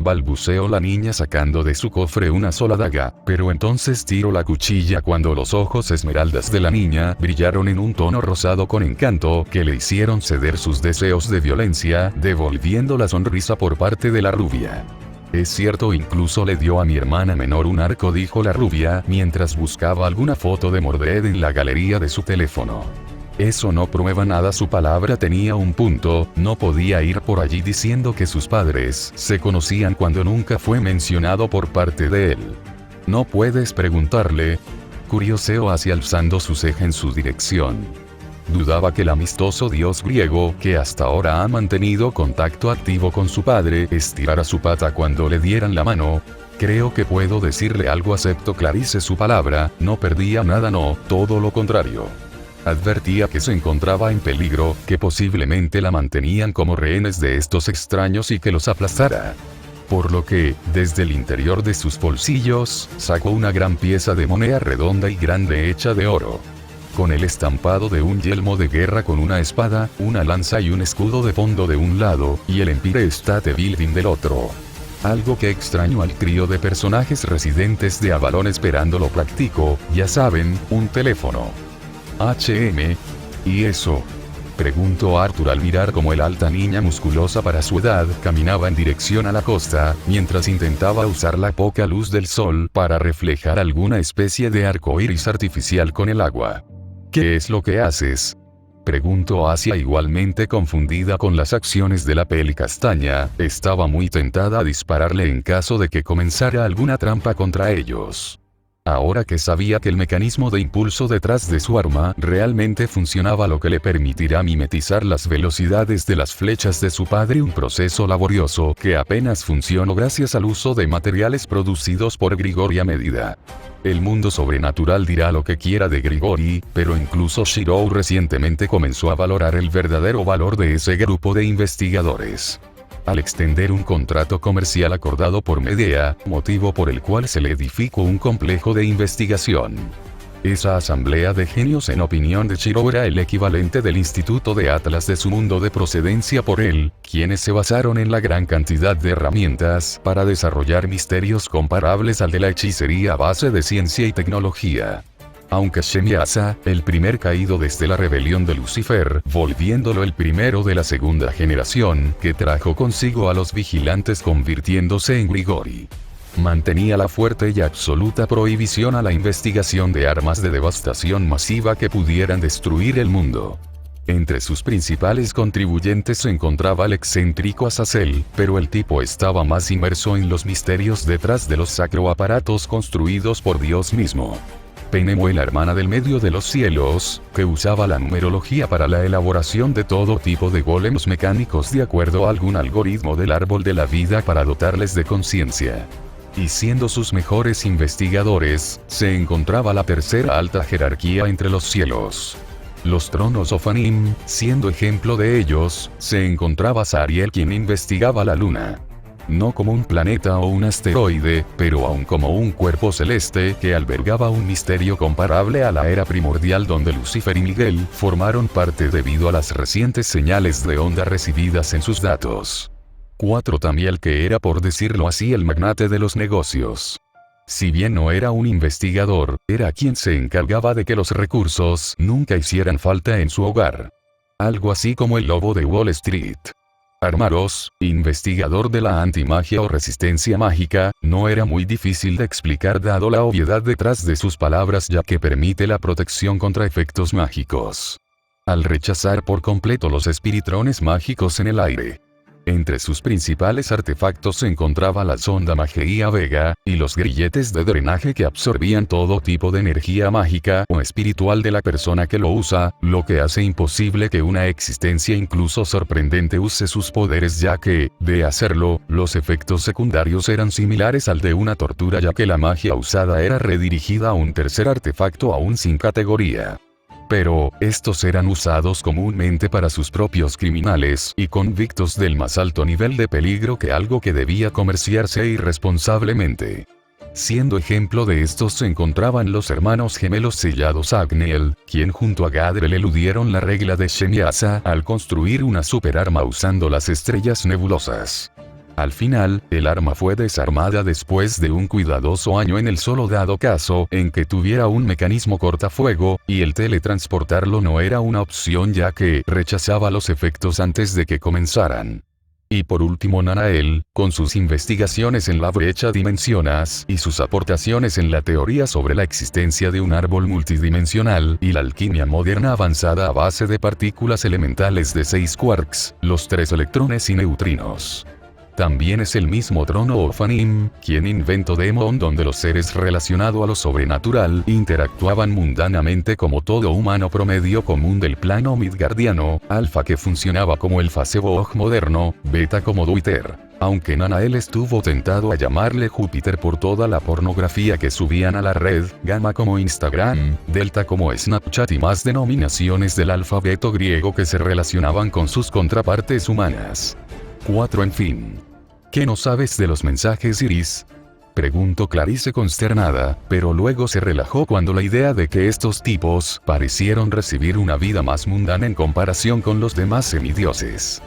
Balbuceó la niña sacando de su cofre una sola daga, pero entonces tiró la cuchilla cuando los ojos esmeraldas de la niña brillaron en un tono rosado con encanto que le hicieron ceder sus deseos de violencia, devolviendo la sonrisa por parte de la rubia. Es cierto, incluso le dio a mi hermana menor un arco, dijo la rubia mientras buscaba alguna foto de Mordred en la galería de su teléfono. Eso no prueba nada, su palabra tenía un punto, no podía ir por allí diciendo que sus padres se conocían cuando nunca fue mencionado por parte de él. ¿No puedes preguntarle? Curioseó Asia alzando su ceja en su dirección. Dudaba que el amistoso dios griego, que hasta ahora ha mantenido contacto activo con su padre, estirara su pata cuando le dieran la mano. Creo que puedo decirle algo, aceptó Clarice su palabra, no perdía nada, no, todo lo contrario. Advertía que se encontraba en peligro, que posiblemente la mantenían como rehenes de estos extraños y que los aplastara. Por lo que, desde el interior de sus bolsillos, sacó una gran pieza de moneda redonda y grande hecha de oro. Con el estampado de un yelmo de guerra con una espada, una lanza y un escudo de fondo de un lado, y el Empire State Building del otro. Algo que extrañó al trío de personajes residentes de Avalon esperando lo práctico, ya saben, un teléfono. ¿Y eso? Preguntó Arthur al mirar cómo la alta niña musculosa para su edad caminaba en dirección a la costa, mientras intentaba usar la poca luz del sol para reflejar alguna especie de arco iris artificial con el agua. ¿Qué es lo que haces? Preguntó Asia, igualmente confundida con las acciones de la peli castaña. Estaba muy tentada a dispararle en caso de que comenzara alguna trampa contra ellos. Ahora que sabía que el mecanismo de impulso detrás de su arma realmente funcionaba, lo que le permitirá mimetizar las velocidades de las flechas de su padre, un proceso laborioso que apenas funcionó gracias al uso de materiales producidos por Grigori a medida. El mundo sobrenatural dirá lo que quiera de Grigori, pero incluso Chirou recientemente comenzó a valorar el verdadero valor de ese grupo de investigadores. Al extender un contrato comercial acordado por Medea, motivo por el cual se le edificó un complejo de investigación. Esa asamblea de genios, en opinión de Chirou, era el equivalente del Instituto de Atlas de su mundo de procedencia por él, quienes se basaron en la gran cantidad de herramientas para desarrollar misterios comparables al de la hechicería a base de ciencia y tecnología. Aunque Shemiasa, el primer caído desde la rebelión de Lucifer, volviéndolo el primero de la segunda generación, que trajo consigo a los vigilantes convirtiéndose en Grigori. Mantenía la fuerte y absoluta prohibición a la investigación de armas de devastación masiva que pudieran destruir el mundo. Entre sus principales contribuyentes se encontraba el excéntrico Azazel, pero el tipo estaba más inmerso en los misterios detrás de los sacroaparatos construidos por Dios mismo. Penemo, la hermana del medio de los cielos, que usaba la numerología para la elaboración de todo tipo de golems mecánicos de acuerdo a algún algoritmo del árbol de la vida para dotarles de conciencia. Y siendo sus mejores investigadores, se encontraba la tercera alta jerarquía entre los cielos. Los tronos Ofanim, siendo ejemplo de ellos, se encontraba Zariel, quien investigaba la luna. No como un planeta o un asteroide, pero aún como un cuerpo celeste que albergaba un misterio comparable a la era primordial, donde Lucifer y Miguel formaron parte debido a las recientes señales de onda recibidas en sus datos. 4. Tamiel, que era, por decirlo así, el magnate de los negocios. Si bien no era un investigador, era quien se encargaba de que los recursos nunca hicieran falta en su hogar. Algo así como el lobo de Wall Street. Armaros, investigador de la antimagia o resistencia mágica, no era muy difícil de explicar dado la obviedad detrás de sus palabras, ya que permite la protección contra efectos mágicos. Al rechazar por completo los espiritrones mágicos en el aire. Entre sus principales artefactos se encontraba la sonda Mageia Vega, y los grilletes de drenaje que absorbían todo tipo de energía mágica o espiritual de la persona que lo usa, lo que hace imposible que una existencia incluso sorprendente use sus poderes, ya que, de hacerlo, los efectos secundarios eran similares al de una tortura, ya que la magia usada era redirigida a un tercer artefacto aún sin categoría. Pero, estos eran usados comúnmente para sus propios criminales y convictos del más alto nivel de peligro que algo que debía comerciarse irresponsablemente. Siendo ejemplo de estos se encontraban los hermanos gemelos sellados Agniel, quien junto a Gadriel eludieron la regla de Shemiasa al construir una superarma usando las estrellas nebulosas. Al final, el arma fue desarmada después de un cuidadoso año en el solo dado caso en que tuviera un mecanismo cortafuego, y el teletransportarlo no era una opción ya que rechazaba los efectos antes de que comenzaran. Y por último Nanael, con sus investigaciones en la brecha dimensionas y sus aportaciones en la teoría sobre la existencia de un árbol multidimensional y la alquimia moderna avanzada a base de partículas elementales de 6 quarks, los 3 electrones y neutrinos. También es el mismo trono Ophanim, quien inventó Demon, donde los seres relacionados a lo sobrenatural interactuaban mundanamente como todo humano promedio común del plano midgardiano, Alpha que funcionaba como el Facebook moderno, Beta como Twitter. Aunque Nanael estuvo tentado a llamarle Júpiter por toda la pornografía que subían a la red, Gamma como Instagram, Delta como Snapchat y más denominaciones del alfabeto griego que se relacionaban con sus contrapartes humanas. 4. En fin. ¿Qué no sabes de los mensajes Iris? Preguntó Clarice consternada, pero luego se relajó cuando la idea de que estos tipos parecieron recibir una vida más mundana en comparación con los demás semidioses.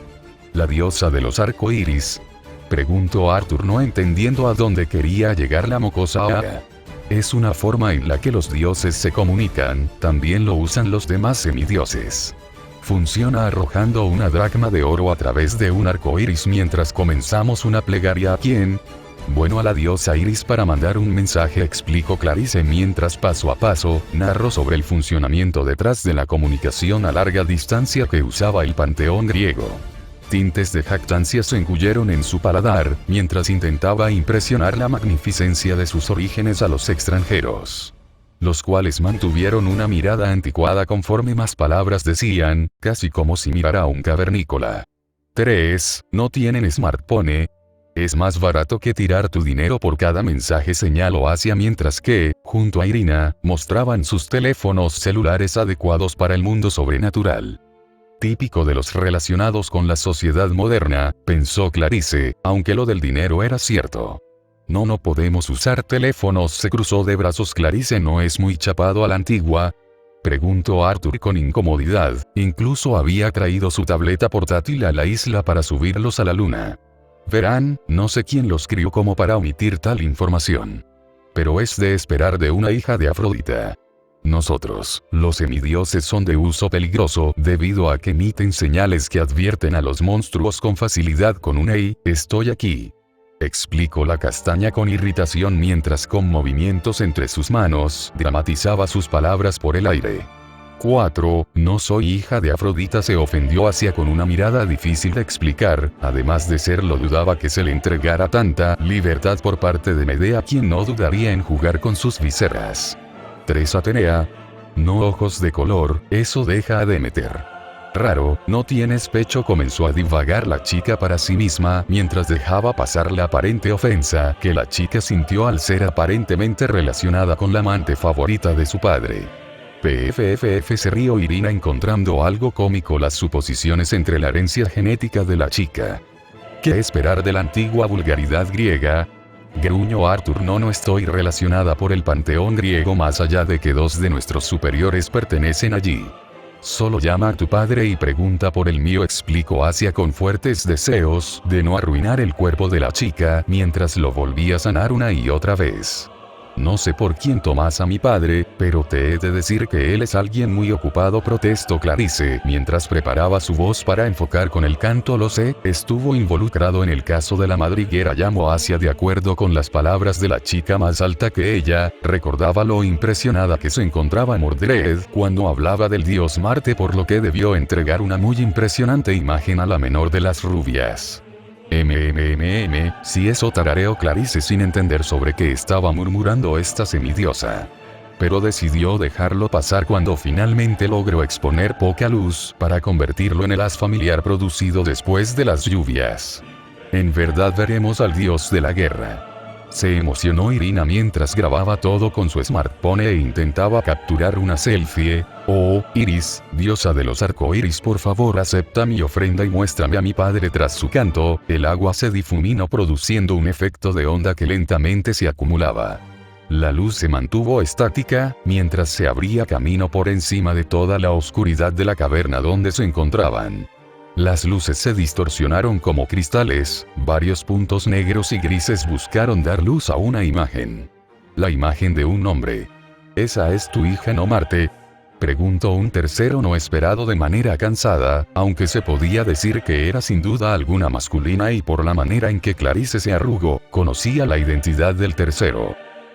¿La diosa de los arcoíris? Preguntó Arthur, no entendiendo a dónde quería llegar la mocosa ahora. Es una forma en la que los dioses se comunican, también lo usan los demás semidioses. Funciona arrojando una dracma de oro a través de un arco iris mientras comenzamos una plegaria. ¿A quién? Bueno, a la diosa Iris para mandar un mensaje, explicó Clarice mientras paso a paso narró sobre el funcionamiento detrás de la comunicación a larga distancia que usaba el panteón griego. Tintes de jactancia se engullieron en su paladar mientras intentaba impresionar la magnificencia de sus orígenes a los extranjeros, los cuales mantuvieron una mirada anticuada conforme más palabras decían, casi como si mirara a un cavernícola. 3. No tienen smartphone. Es más barato que tirar tu dinero por cada mensaje, señaló Asia mientras que, junto a Irina, mostraban sus teléfonos celulares adecuados para el mundo sobrenatural. Típico de los relacionados con la sociedad moderna, pensó Clarice, aunque lo del dinero era cierto. No podemos usar teléfonos, se cruzó de brazos Clarice. ¿No es muy chapado a la antigua? Preguntó Arthur con incomodidad, incluso había traído su tableta portátil a la isla para subirlos a la luna. Verán, no sé quién los crió como para omitir tal información. Pero es de esperar de una hija de Afrodita. Nosotros, los semidioses, son de uso peligroso debido a que emiten señales que advierten a los monstruos con facilidad con un "Hey, estoy aquí", explicó la castaña con irritación mientras con movimientos entre sus manos dramatizaba sus palabras por el aire. 4. No soy hija de Afrodita, se ofendió Asia con una mirada difícil de explicar, además de serlo dudaba que se le entregara tanta libertad por parte de Medea, quien no dudaría en jugar con sus vísceras. 3. Atenea. No ojos de color, eso deja a Demeter. Raro, ¿no tienes pecho?, comenzó a divagar la chica para sí misma mientras dejaba pasar la aparente ofensa que la chica sintió al ser aparentemente relacionada con la amante favorita de su padre. PFFF, se rió Irina encontrando algo cómico las suposiciones entre la herencia genética de la chica. ¿Qué esperar de la antigua vulgaridad griega? Gruñó Arthur. No estoy relacionada por el panteón griego más allá de que 2 de nuestros superiores pertenecen allí. Solo llama a tu padre y pregunta por el mío, explicó Asia con fuertes deseos de no arruinar el cuerpo de la chica mientras lo volvía a sanar una y otra vez. No sé por quién tomas a mi padre, pero te he de decir que él es alguien muy ocupado, protestó Clarice mientras preparaba su voz para enfocar con el canto. Lo sé, estuvo involucrado en el caso de la madriguera, llamó Asia de acuerdo con las palabras de la chica más alta que ella, recordaba lo impresionada que se encontraba Mordred cuando hablaba del dios Marte, por lo que debió entregar una muy impresionante imagen a la menor de las rubias. Si eso tarareó Clarice sin entender sobre qué estaba murmurando esta semidiosa. Pero decidió dejarlo pasar cuando finalmente logró exponer poca luz para convertirlo en el haz familiar producido después de las lluvias. En verdad veremos al dios de la guerra. Se emocionó Irina mientras grababa todo con su smartphone e intentaba capturar una selfie. Oh, Iris, diosa de los arcoíris, por favor acepta mi ofrenda y muéstrame a mi padre. Tras su canto, el agua se difuminó produciendo un efecto de onda que lentamente se acumulaba. La luz se mantuvo estática, mientras se abría camino por encima de toda la oscuridad de la caverna donde se encontraban. Las luces se distorsionaron como cristales, varios puntos negros y grises buscaron dar luz a una imagen. La imagen de un hombre. ¿Esa es tu hija, no Marte?, preguntó un tercero no esperado de manera cansada, aunque se podía decir que era sin duda alguna masculina y por la manera en que Clarice se arrugó, conocía la identidad del tercero.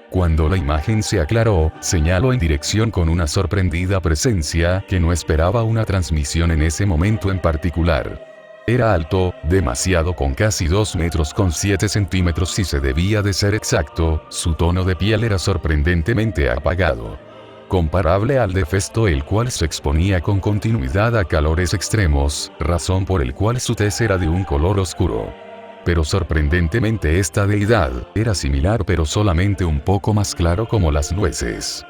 Cuando la imagen se aclaró, señaló en dirección con una sorprendida presencia que no esperaba una transmisión en ese momento en particular. Era alto, demasiado, con casi 2 metros con 7 centímetros si se debía de ser exacto, su tono de piel era sorprendentemente apagado. Comparable al de Festo, el cual se exponía con continuidad a calores extremos, razón por el cual su tez era de un color oscuro. Pero sorprendentemente esta deidad era similar pero solamente un poco más claro como las nueces.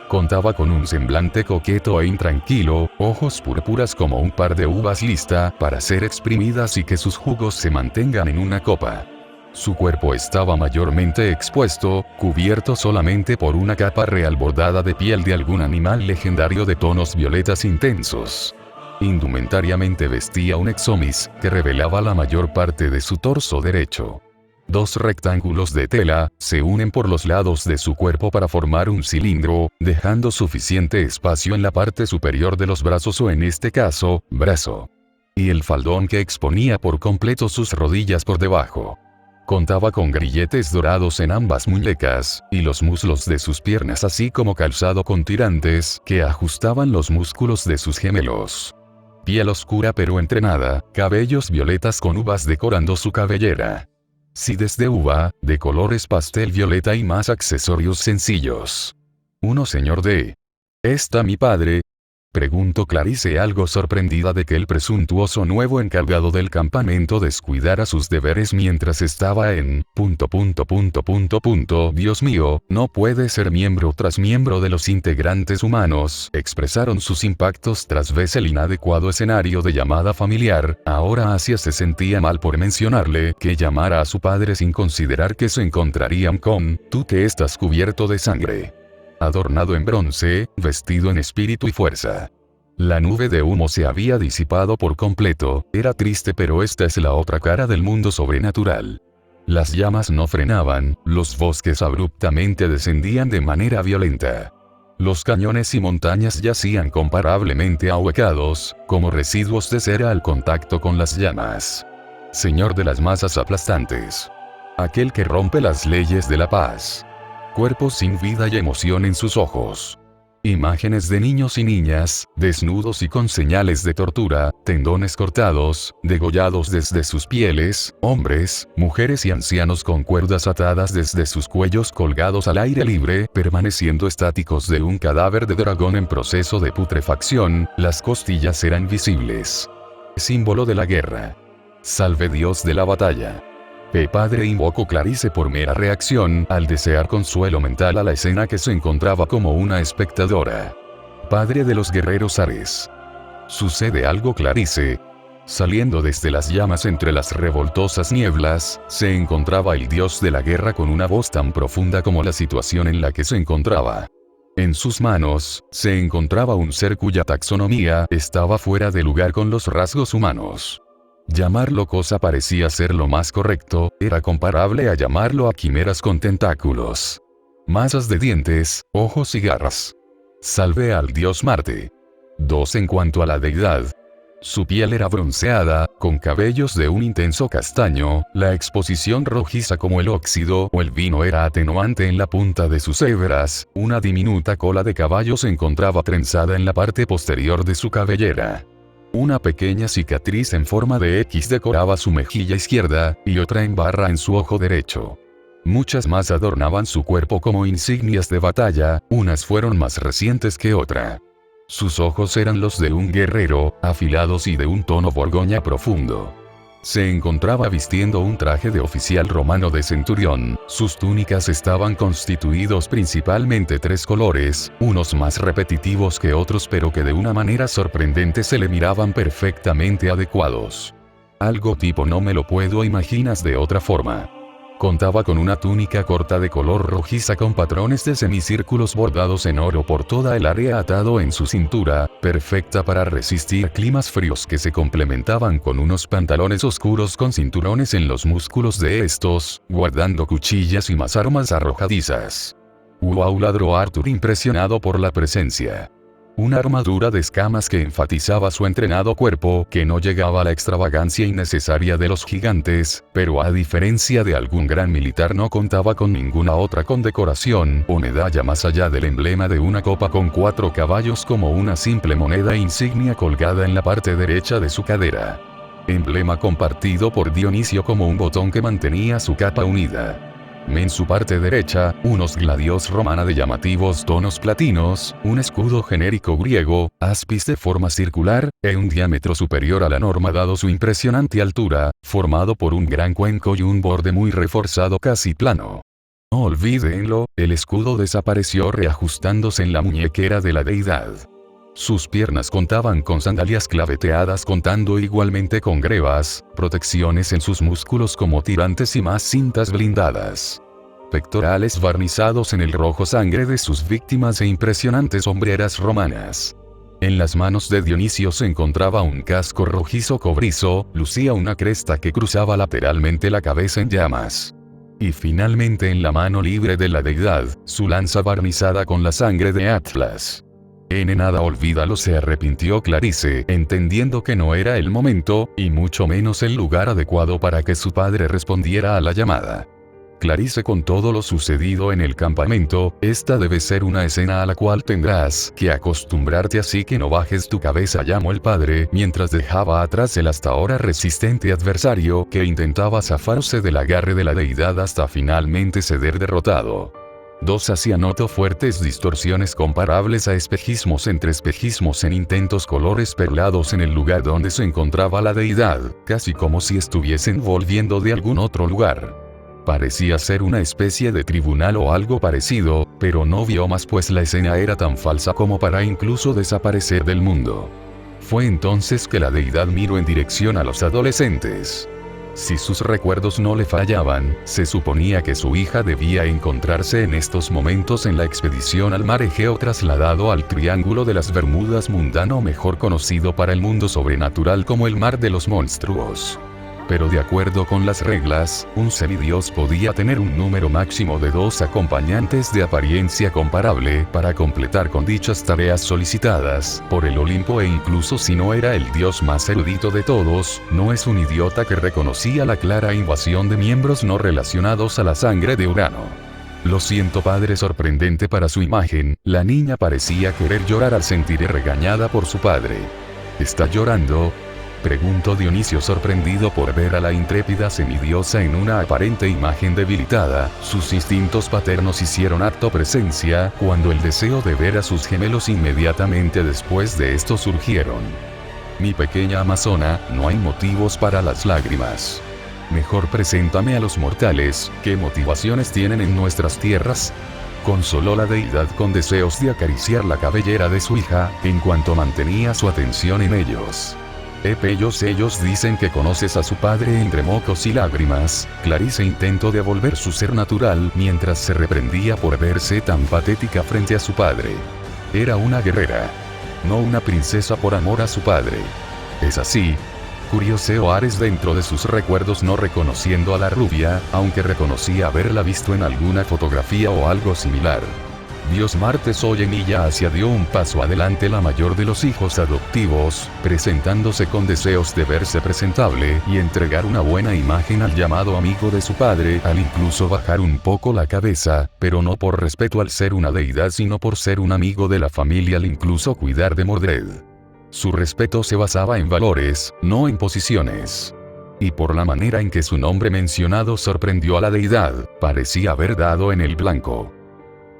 Contaba con un semblante coqueto e intranquilo, ojos púrpuras como un par de uvas lista para ser exprimidas y que sus jugos se mantengan en una copa. Su cuerpo estaba mayormente expuesto, cubierto solamente por una capa real bordada de piel de algún animal legendario de tonos violetas intensos. Indumentariamente vestía un exomis, que revelaba la mayor parte de su torso derecho. 2 rectángulos de tela, se unen por los lados de su cuerpo para formar un cilindro, dejando suficiente espacio en la parte superior de los brazos o en este caso, brazo. Y el faldón que exponía por completo sus rodillas por debajo. Contaba con grilletes dorados en ambas muñecas, y los muslos de sus piernas así como calzado con tirantes, que ajustaban los músculos de sus gemelos. Piel oscura pero entrenada, cabellos violetas con uvas decorando su cabellera. Sides de uva, de colores pastel violeta y más accesorios sencillos. Uno señor de... ¿Está mi padre?, preguntó Clarice algo sorprendida de que el presuntuoso nuevo encargado del campamento descuidara sus deberes mientras estaba en... Dios mío, no puede ser. Miembro tras miembro de los integrantes humanos expresaron sus impactos tras ver el inadecuado escenario de llamada familiar. Ahora Asia se sentía mal por mencionarle que llamara a su padre sin considerar que se encontrarían con... Tú que estás cubierto de sangre. Adornado en bronce, vestido en espíritu y fuerza. La nube de humo se había disipado por completo, era triste pero esta es la otra cara del mundo sobrenatural. Las llamas no frenaban, los bosques abruptamente descendían de manera violenta. Los cañones y montañas yacían comparablemente ahuecados, como residuos de cera al contacto con las llamas. Señor de las masas aplastantes. Aquel que rompe las leyes de la paz. Cuerpos sin vida y emoción en sus ojos. Imágenes de niños y niñas, desnudos y con señales de tortura, tendones cortados, degollados desde sus pieles, hombres, mujeres y ancianos con cuerdas atadas desde sus cuellos colgados al aire libre, permaneciendo estáticos de un cadáver de dragón en proceso de putrefacción, las costillas eran visibles. Símbolo de la guerra. Salve Dios de la batalla. Padre, invocó Clarice por mera reacción, al desear consuelo mental a la escena que se encontraba como una espectadora. Padre de los guerreros Ares. ¿Sucede algo, Clarice? Saliendo desde las llamas entre las revoltosas nieblas, se encontraba el dios de la guerra con una voz tan profunda como la situación en la que se encontraba. En sus manos, se encontraba un ser cuya taxonomía estaba fuera de lugar con los rasgos humanos. Llamarlo cosa parecía ser lo más correcto, era comparable a llamarlo a quimeras con tentáculos. Masas de dientes, ojos y garras. Salve al dios Marte. 2 En cuanto a la deidad. Su piel era bronceada, con cabellos de un intenso castaño, la exposición rojiza como el óxido o el vino era atenuante en la punta de sus hebras, una diminuta cola de caballo se encontraba trenzada en la parte posterior de su cabellera. Una pequeña cicatriz en forma de X decoraba su mejilla izquierda, y otra en barra en su ojo derecho. Muchas más adornaban su cuerpo como insignias de batalla, unas fueron más recientes que otra. Sus ojos eran los de un guerrero, afilados y de un tono borgoña profundo. Se encontraba vistiendo un traje de oficial romano de centurión, sus túnicas estaban constituidos principalmente tres colores, unos más repetitivos que otros pero que de una manera sorprendente se le miraban perfectamente adecuados. Algo tipo no me lo puedo imaginar de otra forma. Contaba con una túnica corta de color rojiza con patrones de semicírculos bordados en oro por toda el área atado en su cintura, perfecta para resistir climas fríos que se complementaban con unos pantalones oscuros con cinturones en los músculos de estos, guardando cuchillas y más armas arrojadizas. ¡Wow! Ladró Arthur impresionado por la presencia. Una armadura de escamas que enfatizaba su entrenado cuerpo, que no llegaba a la extravagancia innecesaria de los gigantes, pero a diferencia de algún gran militar no contaba con ninguna otra condecoración o medalla más allá del emblema de una copa con 4 caballos como una simple moneda insignia colgada en la parte derecha de su cadera. Emblema compartido por Dionisio como un botón que mantenía su capa unida. En su parte derecha, unos gladios romana de llamativos tonos platinos, un escudo genérico griego, áspice de forma circular, un diámetro superior a la norma dado su impresionante altura, formado por un gran cuenco y un borde muy reforzado casi plano. No olvídenlo, el escudo desapareció reajustándose en la muñequera de la deidad. Sus piernas contaban con sandalias claveteadas contando igualmente con grebas, protecciones en sus músculos como tirantes y más cintas blindadas. Pectorales barnizados en el rojo sangre de sus víctimas e impresionantes hombreras romanas. En las manos de Dionisio se encontraba un casco rojizo cobrizo, lucía una cresta que cruzaba lateralmente la cabeza en llamas. Y finalmente en la mano libre de la deidad, su lanza barnizada con la sangre de Atlas. En nada olvídalo se arrepintió Clarice, entendiendo que no era el momento, y mucho menos el lugar adecuado para que su padre respondiera a la llamada. Clarice, con todo lo sucedido en el campamento, esta debe ser una escena a la cual tendrás que acostumbrarte, así que no bajes tu cabeza, llamó el padre, mientras dejaba atrás el hasta ahora resistente adversario que intentaba zafarse del agarre de la deidad hasta finalmente ceder derrotado. 2 hacía noto fuertes distorsiones comparables a espejismos entre espejismos en intentos colores perlados en el lugar donde se encontraba la deidad, casi como si estuviesen volviendo de algún otro lugar. Parecía ser una especie de tribunal o algo parecido, pero no vio más pues la escena era tan falsa como para incluso desaparecer del mundo. Fue entonces que la deidad miró en dirección a los adolescentes. Si sus recuerdos no le fallaban, se suponía que su hija debía encontrarse en estos momentos en la expedición al mar Egeo trasladado al Triángulo de las Bermudas mundano, mejor conocido para el mundo sobrenatural como el Mar de los Monstruos. Pero de acuerdo con las reglas, un semidios podía tener un número máximo de 2 acompañantes de apariencia comparable para completar con dichas tareas solicitadas por el Olimpo, e incluso si no era el dios más erudito de todos, no es un idiota que reconocía la clara invasión de miembros no relacionados a la sangre de Urano. Lo siento, padre. Sorprendente para su imagen, la niña parecía querer llorar al sentir regañada por su padre. ¿Está llorando?, preguntó Dionisio, sorprendido por ver a la intrépida semidiosa en una aparente imagen debilitada. Sus instintos paternos hicieron acto presencia, cuando el deseo de ver a sus gemelos inmediatamente después de esto surgieron. Mi pequeña amazona, no hay motivos para las lágrimas. Mejor preséntame a los mortales, ¿qué motivaciones tienen en nuestras tierras?, consoló la deidad con deseos de acariciar la cabellera de su hija, en cuanto mantenía su atención en ellos. Ellos dicen que conoces a su padre. Entre mocos y lágrimas, Clarice intentó devolver su ser natural mientras se reprendía por verse tan patética frente a su padre. Era una guerrera, no una princesa por amor a su padre. ¿Es así?, curioseó Ares dentro de sus recuerdos, no reconociendo a la rubia, aunque reconocía haberla visto en alguna fotografía o algo similar. Dios Marte Soyen, y ya dio un paso adelante la mayor de los hijos adoptivos, presentándose con deseos de verse presentable y entregar una buena imagen al llamado amigo de su padre, al incluso bajar un poco la cabeza, pero no por respeto al ser una deidad sino por ser un amigo de la familia, al incluso cuidar de Mordred. Su respeto se basaba en valores, no en posiciones. Y por la manera en que su nombre mencionado sorprendió a la deidad, parecía haber dado en el blanco.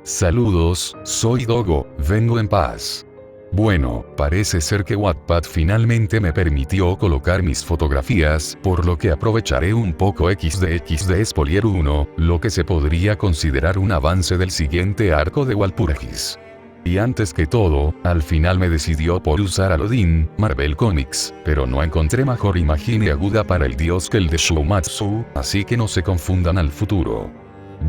Saludos, soy Dogo, vengo en paz. Bueno, parece ser que Wattpad finalmente me permitió colocar mis fotografías, por lo que aprovecharé un poco XD Spolier 1, lo que se podría considerar un avance del siguiente arco de Walpurgis. Y antes que todo, al final me decidió por usar a Odin, Marvel Comics, pero no encontré mejor imagen aguda para el dios que el de Shumatsu, así que no se confundan al futuro.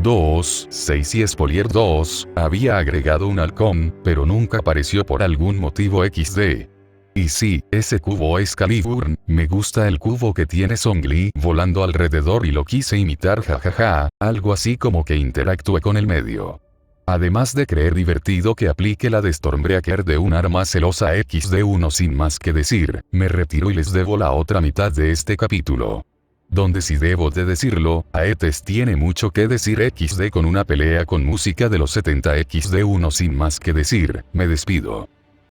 2. 6 y Spolier 2, había agregado un halcón, pero nunca apareció por algún motivo XD. Y sí, ese cubo es Caliburn, me gusta el cubo que tiene Zhongli volando alrededor y lo quise imitar jajaja, algo así como que interactúe con el medio. Además de creer divertido que aplique la de Stormbreaker de un arma celosa XD1 sin más que decir, me retiro y les debo la otra mitad de este capítulo. Donde si debo de decirlo, Aetes tiene mucho que decir XD con una pelea con música de los 70 XD1 sin más que decir, me despido.